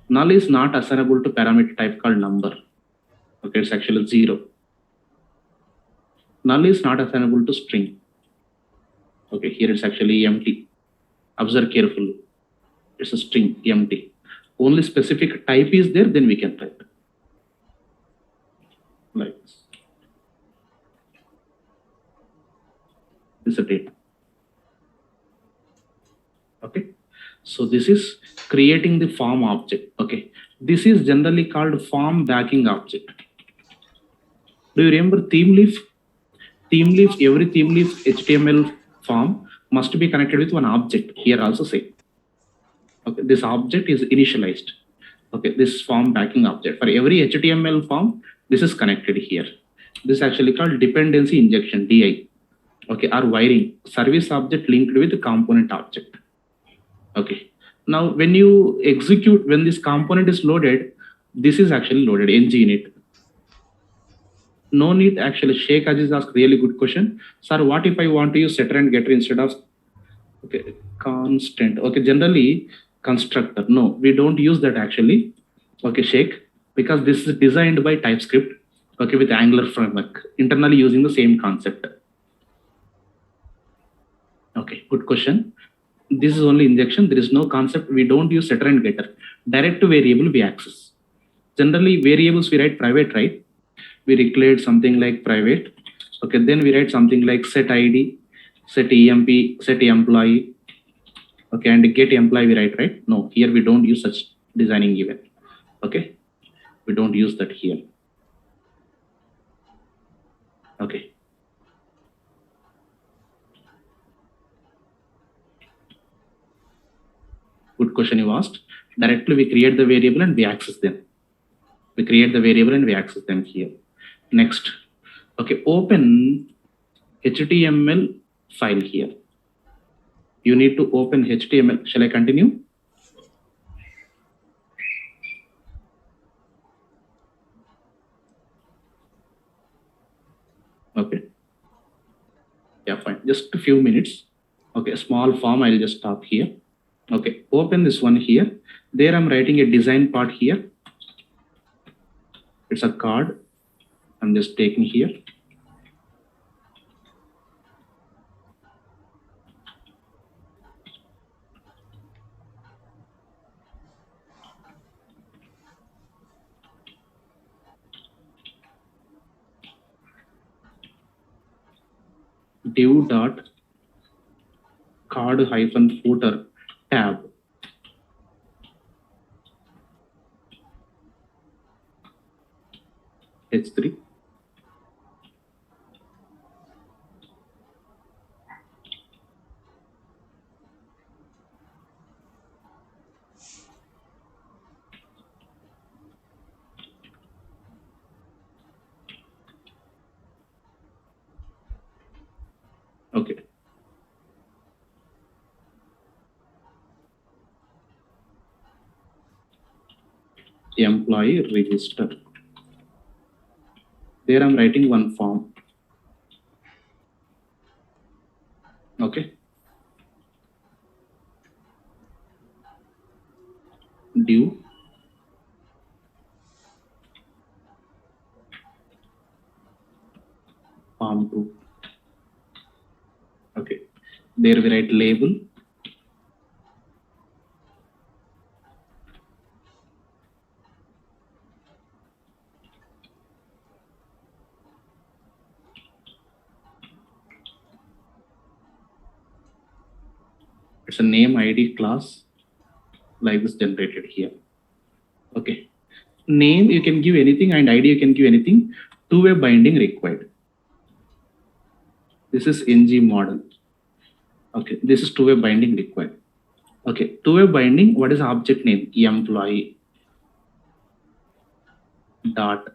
Null is not assignable to parameter type called number. Okay, it's actually 0. Null is not assignable to string. Okay, here it's actually empty. Observe carefully. It's a string, empty. Only specific type is there, then we can type. Like this. This is a data. Okay, so this is creating the form object. Okay, this is generally called form backing object. Do you remember theme leaf? Theme leaf, every theme leaf HTML form must be connected with one object. Here also say. Okay, this object is initialized. Okay, this form backing object. For every HTML form, this is connected here. This is actually called dependency injection, DI. Okay, or wiring. Service object linked with the component object. Okay, now when you execute, when this component is loaded, this is actually loaded, ng-init. No need actually. Sheikh Aziz asked really good question. Sir, what if I want to use setter and getter instead of constant? Okay, generally constructor. No, we don't use that actually. Okay, Sheikh, because this is designed by TypeScript. Okay, with Angular framework, internally using the same concept. Okay, good question. This is only injection. There is no concept. We don't use setter and getter. Direct to variable we access. Generally variables we write private, right? We declared something like private. Okay, then we write something like set ID, set EMP, set employee. Okay, and get employee we write, right? No, here we don't use such designing event. Okay, we don't use that here. Okay. Good question you asked. Directly we create the variable and we access them. We create the variable and we access them here. Next. Okay, open HTML file here. You need to open HTML. Shall I continue? Okay. Yeah, fine. Just a few minutes. Okay, a small form. I'll just stop here. Okay, open this one here. There I'm writing a design part here. It's a card. I'm just taking here. Div dot card hyphen footer tab. H3. Okay. Employee register. There I'm writing one form. Okay. Div form 2. Okay. There we write label. It's a name ID class like this generated here. Okay. Name you can give anything and ID you can give anything. Two-way binding required. This is NG model. Okay. This is two-way binding required. Okay. Two-way binding. What is object name? Employee. Dot.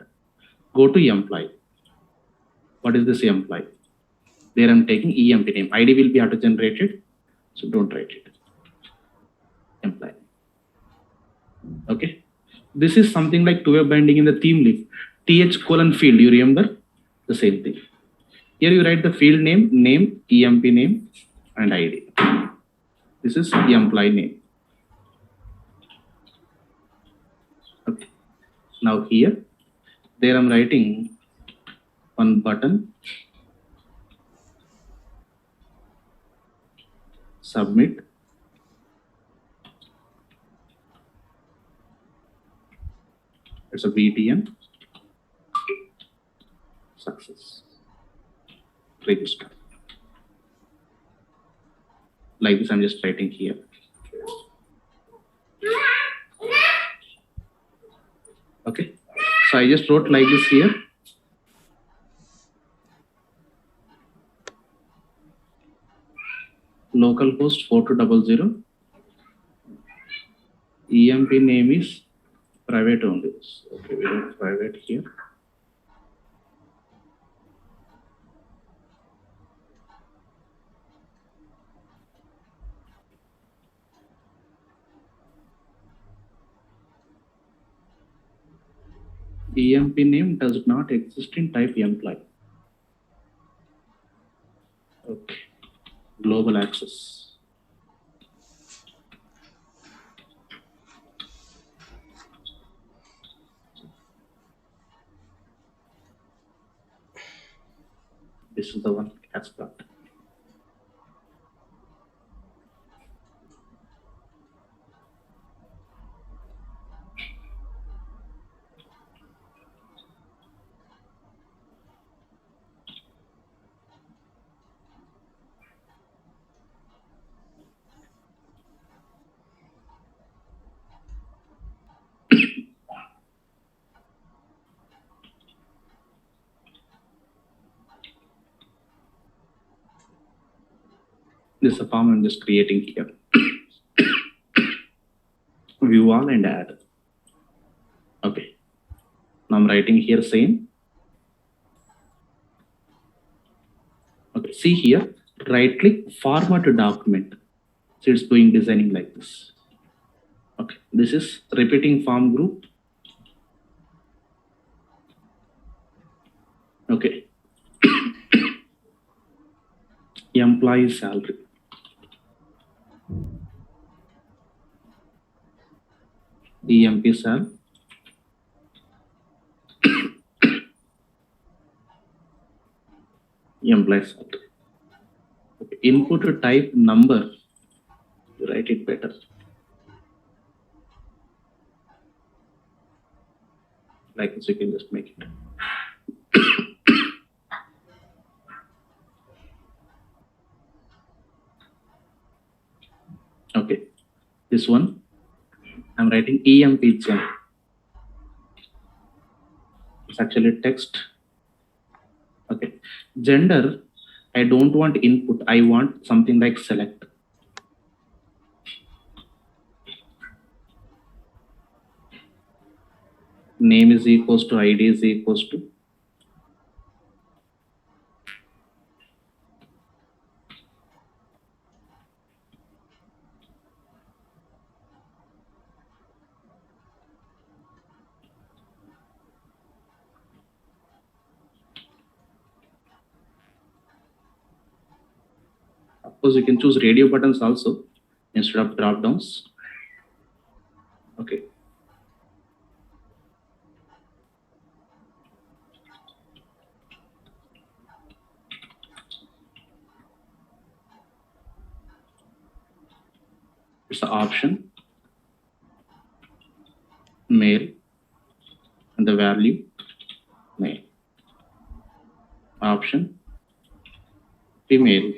Go to employee. What is this employee? There I'm taking EMP name. ID will be auto generated. So don't write it. Employee. Okay. This is something like two-way binding in the theme leaf. TH colon field. You remember? The same thing. Here you write the field name, EMP name, and ID. This is the employee name. Okay. Now here, there I'm writing one button, submit. It's a BTN. Success. Register. Like this, I'm just writing here. Okay. So I just wrote like this here. Localhost 4200. EMP name is private only. Okay, we write private here. EMP name does not exist in type employee. Okay. Global access. This is the one as got. This is a form I'm just creating here. View all and add. Okay. Now I'm writing here same. Okay. See here, right click, format a document. So it's doing designing like this. Okay. This is repeating form group. Okay. Employee salary. EMP sal. Employee salary. Okay. Input a type number. Write it better. Like this, you can just make it. Okay. This one, I'm writing EMP gen. It's actually text. Okay. Gender, I don't want input. I want something like select. Name is equals to ID is equals to. Of course, you can choose radio buttons also instead of drop downs. Okay. It's the option, male, and the value, male. Option, female.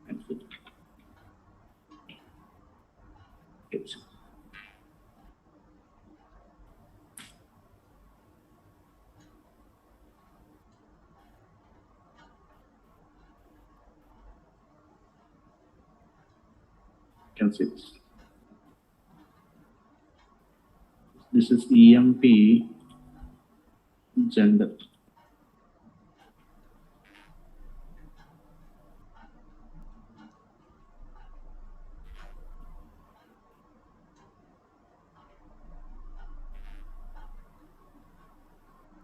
And it's can see this. This is EMP gender.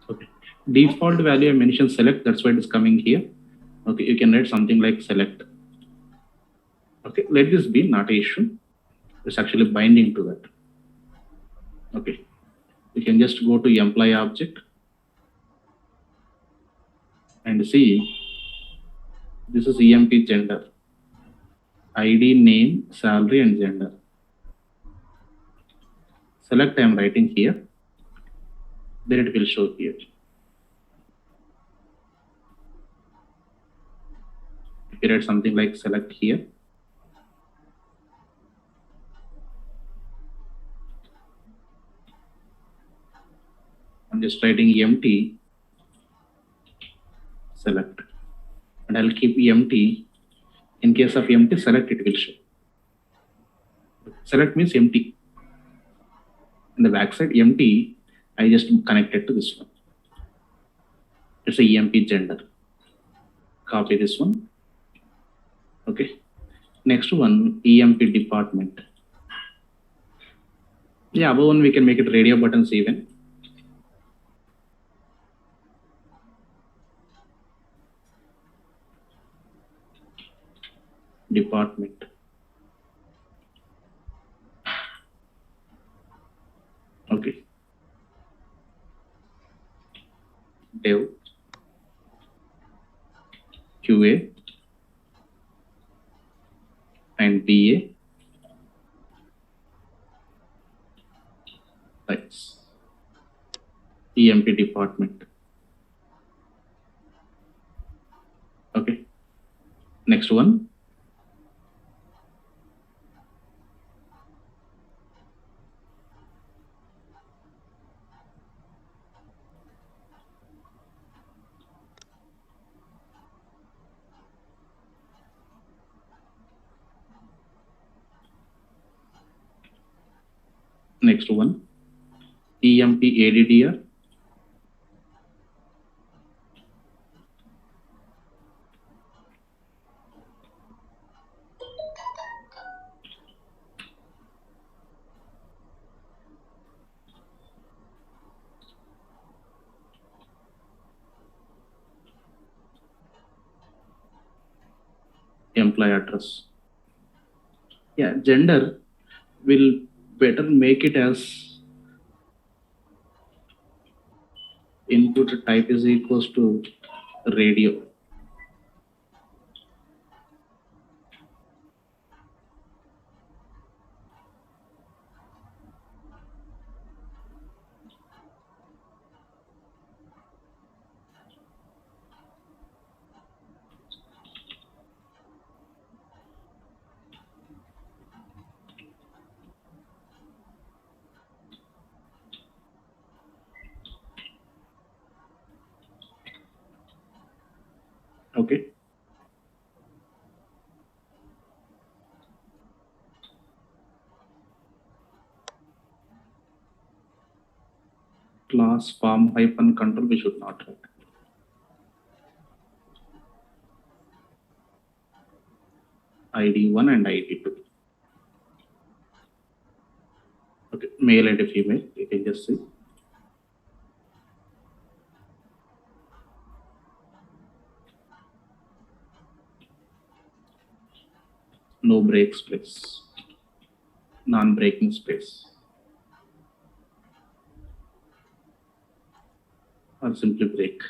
Okay. Default value I mentioned select, that's why it is coming here. Okay, you can write something like select. Okay, let this be not an issue. It's actually binding to that. Okay, you can just go to employee object and see this is EMP gender. ID, name, salary, and gender. Select I am writing here. Then it will show here. If you write something like select here, I'm just writing empty select, and I'll keep empty. In case of empty select, it will show. Select means empty. In the backside empty, I just connected to this one. It's a EMP gender. Copy this one. Okay. Next one, EMP department. Yeah, above one we can make it radio buttons even. Department. Okay. Dev, QA, and BA. Nice. EMP department. Okay. Next one. Next one, EMP ADDR. Employee address. Yeah, gender will better make it as input type is equals to radio. Okay. Class form hyphen control we should not write. ID1 and ID2. Okay, male and female, you can just see. No break space, non-breaking space, or simply break.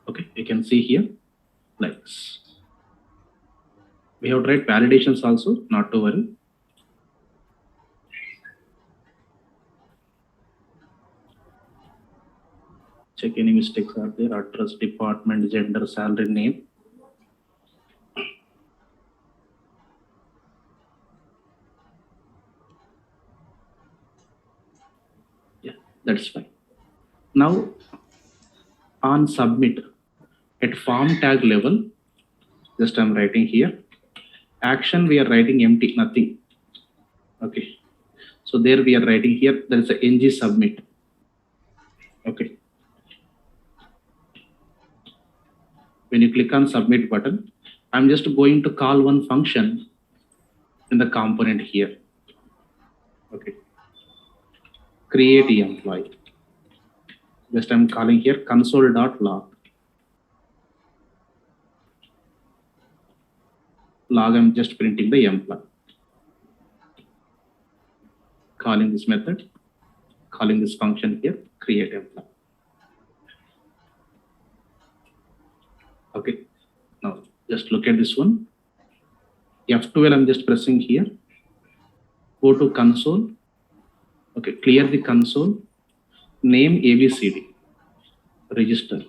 Okay, you can see here like this. We have tried validations also, not to worry. Check any mistakes are there, address, department, gender, salary, name. Yeah, that's fine. Now on submit at form tag level, just I'm writing here. Action we are writing empty, nothing. Okay. So there we are writing here, there is a ng submit. Okay. When you click on submit button, I'm just going to call one function in the component here. Okay. Create employee. Just I'm calling here console.log. Log, I'm just printing the employee. Calling this method, calling this function here, create employee. Okay. Now just look at this one. F12 I'm just pressing here. Go to console. Okay, clear the console. Name ABCD. Register.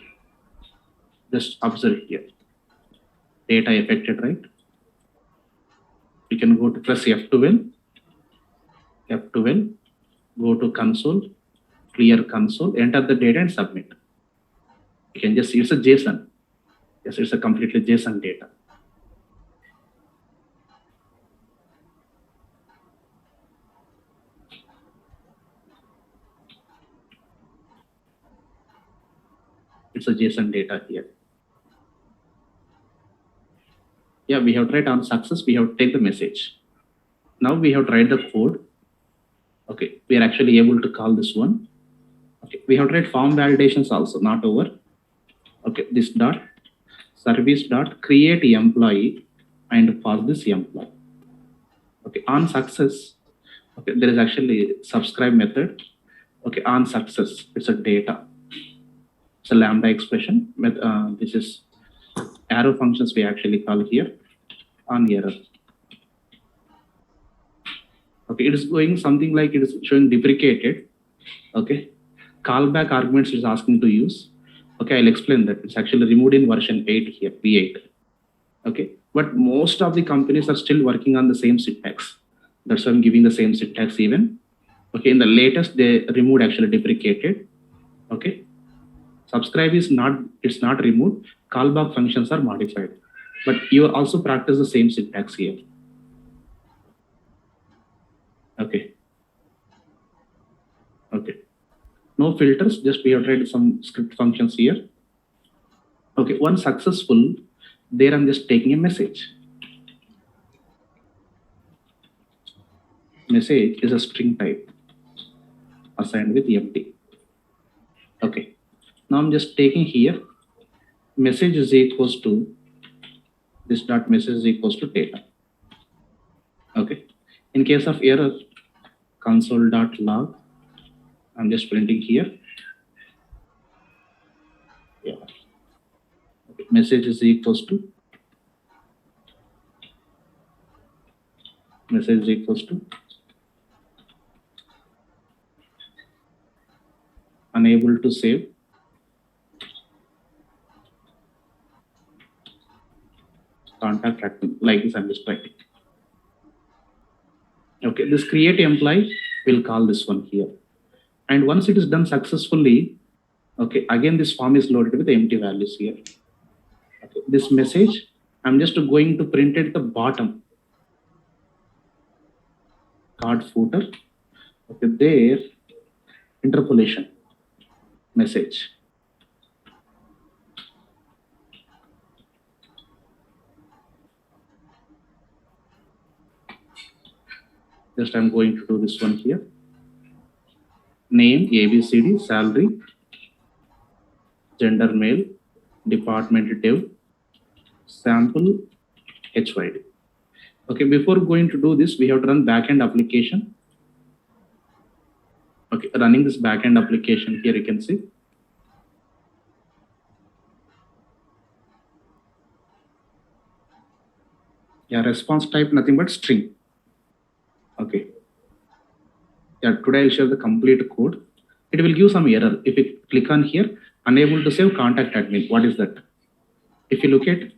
Just observe here. Data affected, right? You can go to press F12. F12. Go to console. Clear console. Enter the data and submit. You can just see it's a JSON. Yes, it's a completely JSON data. It's a JSON data here. Yeah, we have tried on success. We have take the message. Now we have tried the code. Okay, we are actually able to call this one. Okay, we have tried form validations also, not over. Okay, this dot service dot create employee and for this employee. Okay, on success. Okay, there is actually subscribe method. Okay, on success, it's a data. It's a lambda expression. This is arrow functions we actually call here on error. Okay, it is going something like it is showing deprecated. Okay, callback arguments is asking to use. Okay, I'll explain that. It's actually removed in version 8 here, V8. Okay, but most of the companies are still working on the same syntax. That's why I'm giving the same syntax even. Okay, in the latest, they removed actually deprecated. Okay, subscribe is not, it's not removed. callback functions are modified, but you also practice the same syntax here. Okay. Okay. No filters, just we have tried some script functions here. Okay, once successful, there I'm just taking a message. Message is a string type assigned with empty. Okay, now I'm just taking here message is equals to this dot message is equals to data. Okay, in case of error, console.log, I'm just printing here. Yeah. Okay. Message is equals to unable to save contact tracking, like this I'm just writing. Okay, this create employee will call this one here. And once it is done successfully, okay, again this form is loaded with empty values here. Okay, this message, I'm just going to print it at the bottom. Card footer. Okay, there, interpolation, message. Just I'm going to do this one here. Name, ABCD, salary, gender male, department dev, sample, HYD. Okay, before going to do this, we have to run backend application. Okay, running this backend application here, you can see. Yeah, response type, nothing but string. Okay. Yeah, today I'll share the complete code. It will give some error. If you click on here, unable to save contact admin. What is that? If you look at,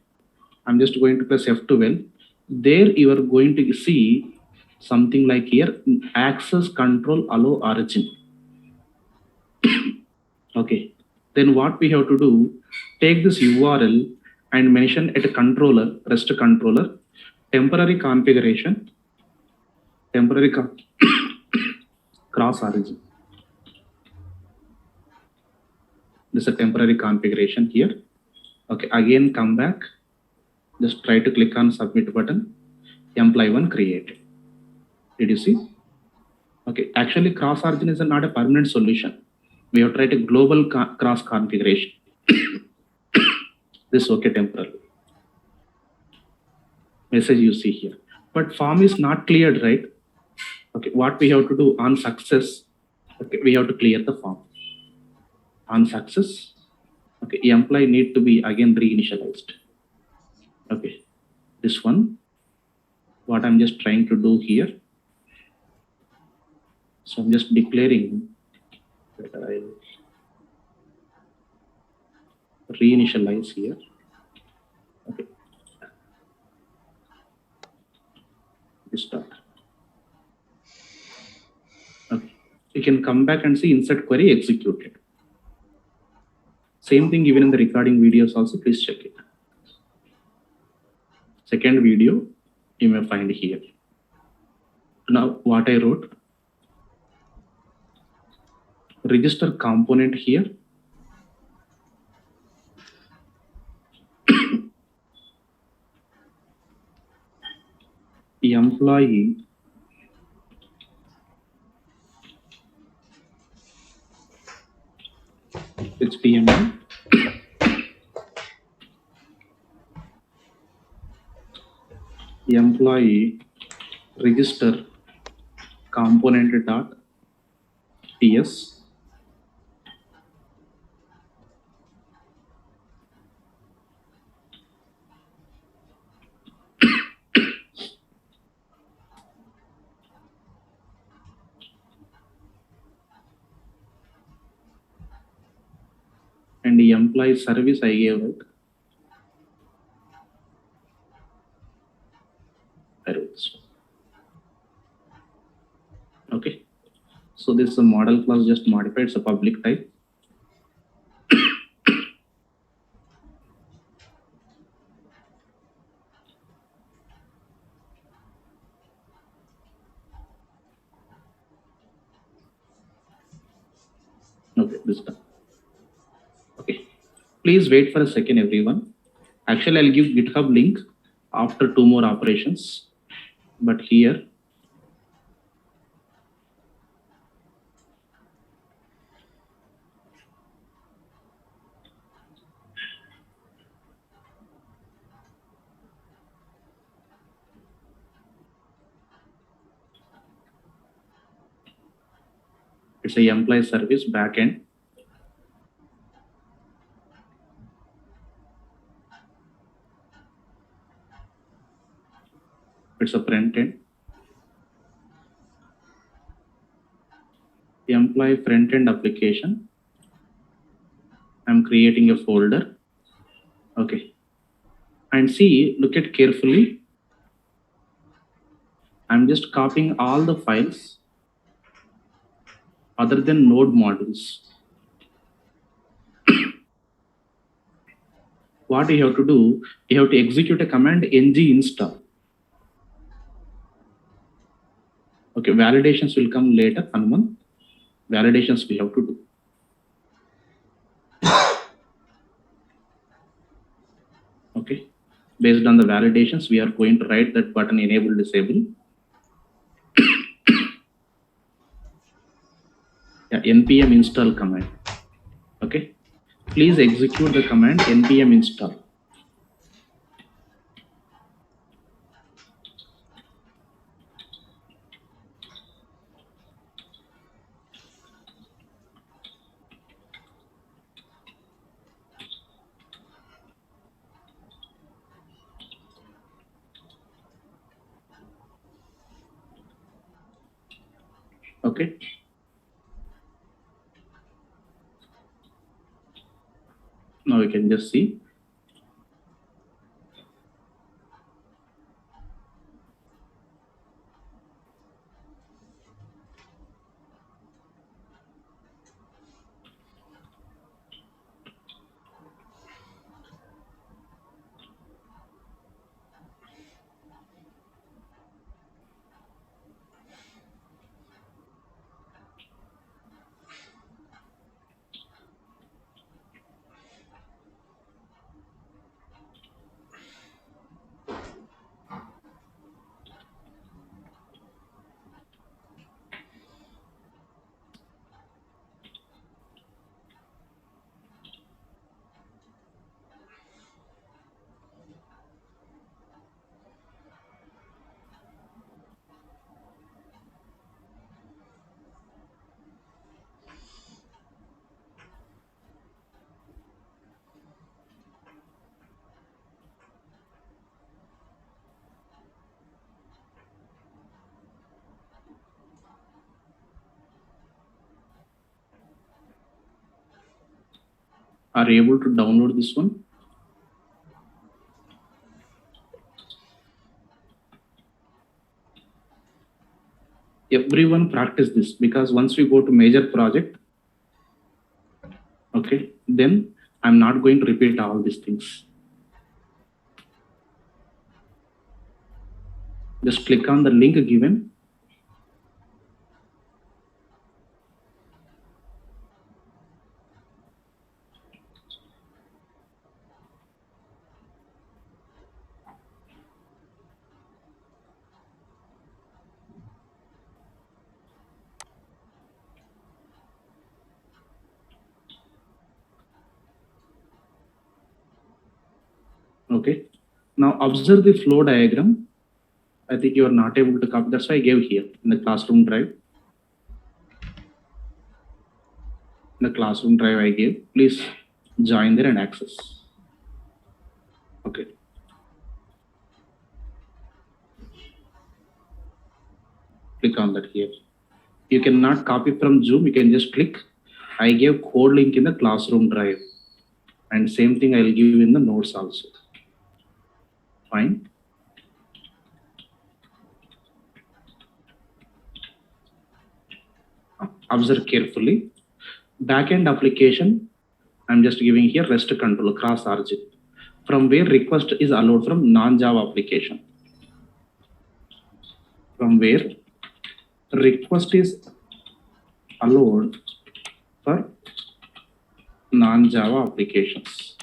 I'm just going to press F12. There you are going to see something like here, access control allow origin. Okay. Then what we have to do, take this URL and mention at a controller, REST controller, temporary configuration, cross origin. This is a temporary configuration here. Okay, again come back. Just try to click on submit button. Employee 1 created. Did you see? Okay, actually cross origin is not a permanent solution. We have tried a global cross configuration. This okay temporary. Message you see here. But form is not cleared, right? Okay, what we have to do on success, okay, we have to clear the form. On success, okay, employee need to be again reinitialized. Okay, this one, what I'm just trying to do here. So I'm just declaring that I reinitialize here. Okay, start. Okay, you can come back and see insert query executed. Same thing even in the recording videos also, please check it. Second video you may find here. Now what I wrote, register component here. Employee HTML employee register component dot ts and the employee service I gave it. I wrote this one. Okay, so this is a model class just modified. It's a public type. Okay, this is done. Okay, please wait for a second, everyone. Actually, I'll give GitHub link after 2 more operations, but here it's a employee service backend. It's a front end. Employee front end application. I'm creating a folder. Okay. And see, look at carefully. I'm just copying all the files other than node modules. What you have to do, you have to execute a command ng install. Okay, validations will come later, Hanuman. Validations we have to do. Okay, based on the validations, we are going to write that button enable disable. Yeah, npm install command. Okay, please execute the command npm install. Okay. Now you can just see. Are you able to download this one? Everyone practice this, because once we go to major project, okay, then I'm not going to repeat all these things. Just click on the link given. Okay. Now observe the flow diagram. I think you are not able to copy. That's why I gave here in the classroom drive. In the classroom drive I gave. Please join there and access. Okay. Click on that here. You cannot copy from Zoom. You can just click. I gave code link in the classroom drive. And same thing I'll give in the notes also. Fine. Observe carefully. Backend application, I'm just giving here REST control cross origin, from where request is allowed from non-Java application. From where request is allowed for non-Java applications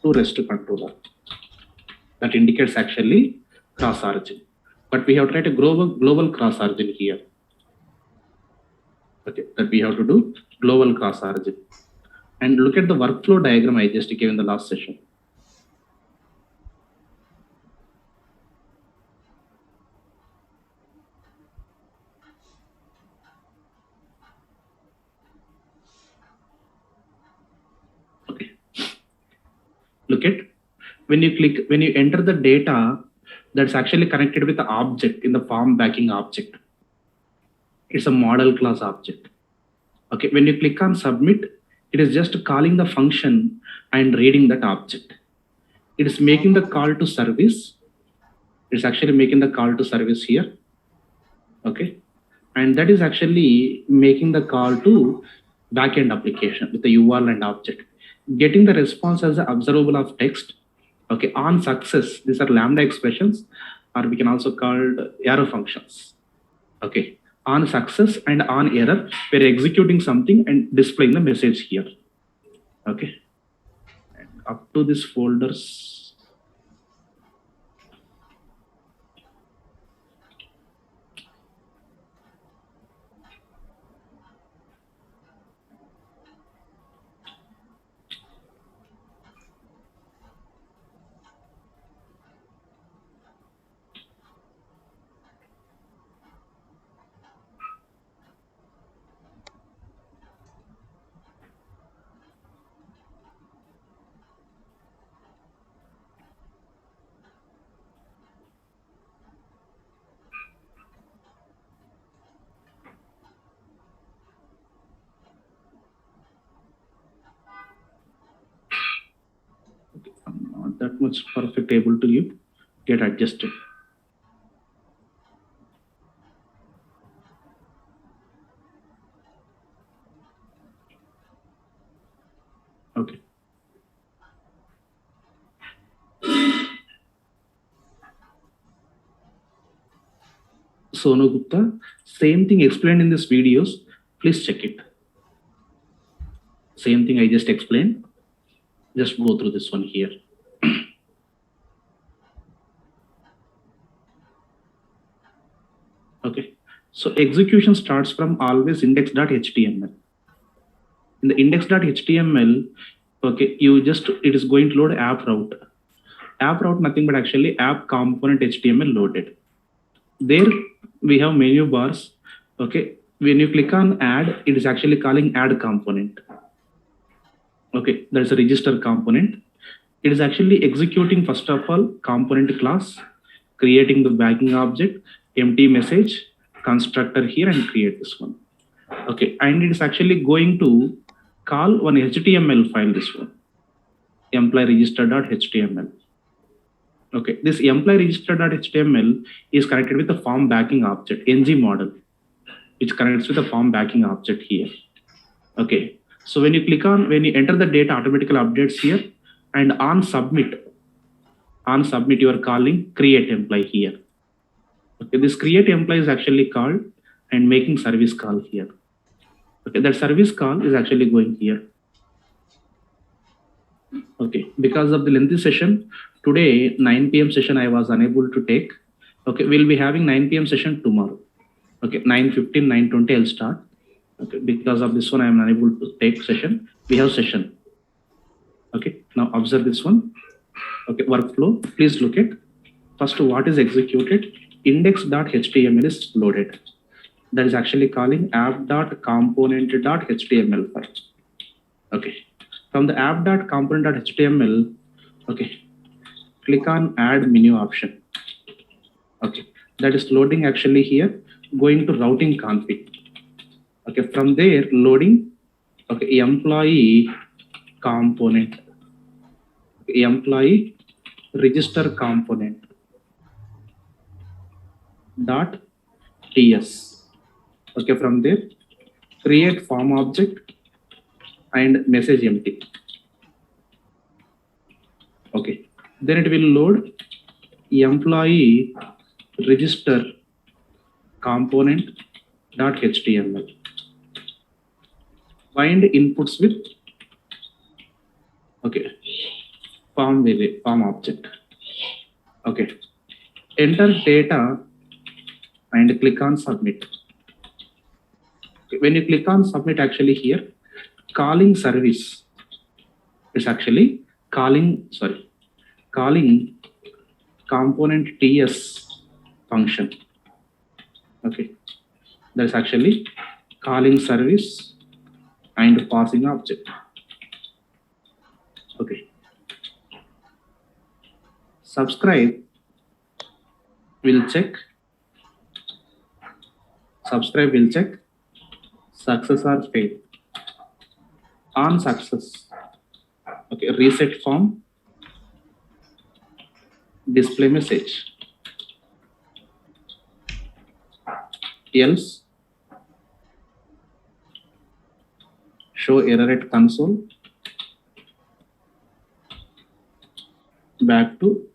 to REST controller. That indicates actually cross origin, but we have to write a global cross origin here. Okay, that we have to do global cross origin. And look at the workflow diagram I just gave in the last session. Okay, look at when you enter the data that's actually connected with the object in the form backing object. It's a model class object. Okay, when you click on submit, it is just calling the function and reading that object. It is making the call to service. It's actually making the call to service here. Okay, and that is actually making the call to backend application with the URL and object, getting the response as an observable of text. Okay, on success, these are lambda expressions, or we can also call arrow functions. Okay, on success and on error, we're executing something and displaying the message here. Okay, and up to this folders. I'm not that much perfect able to you get adjusted. Okay. Sonu Gupta, same thing explained in these videos. Please check it. Same thing I just explained. Just go through this one here. Okay. So execution starts from always index.html. In the index.html, okay, it is going to load app route. App route, nothing but actually app component HTML loaded. There we have menu bars. Okay, when you click on add, it is actually calling add component. Okay, there's a register component. It is actually executing first of all component class, creating the backing object, empty message, constructor here, and create this one. Okay, and it is actually going to call one HTML file, this one, employee register.html. Okay, this employee register.html is connected with the form backing object, ng model, which connects with the form backing object here. Okay, so when you enter the data, automatically updates here, and on submit, you are calling create employee here. Okay, this create employee is actually called and making service call here. Okay, that service call is actually going here. Okay, because of the lengthy session today, 9 p.m. session I was unable to take. Okay, we'll be having 9 p.m. session tomorrow. Okay, 9:15, 9:20 I'll start. Okay, because of this one I am unable to take session. We have session. Okay, now observe this one. Okay, workflow. Please look at first what is executed. Index.html is loaded. That is actually calling app.component.html file. Okay, from the app.component.html, okay, click on add menu option. Okay, that is loading actually here, going to routing config. Okay, from there loading, okay, employee component, okay, employee register component dot ts. Okay, from there create form object and message empty. Okay, then it will load employee register component.html. bind inputs with, okay, form object. Okay, enter data and click on submit. Okay. When you click on submit, actually here, calling service is actually calling component TS function. Okay, that's actually calling service and passing object. Okay, subscribe will check success or fail. On success, okay, reset form, display message. Else, show error at console, back to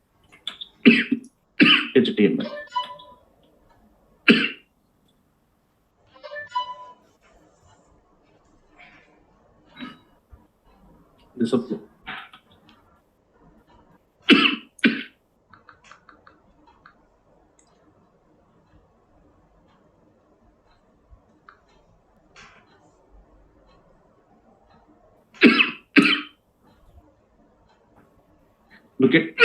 HTML. This upload. Look at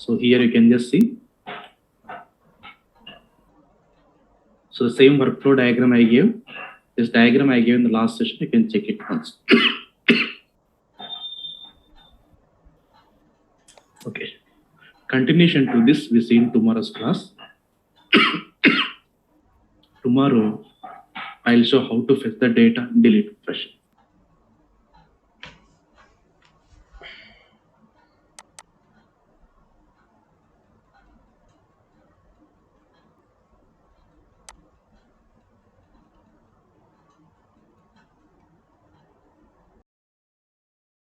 so here you can just see. So the same workflow diagram I gave, this diagram I gave in the last session, you can check it once. Okay, continuation to this we see in tomorrow's class. Tomorrow I'll show how to fetch the data, delete fresh.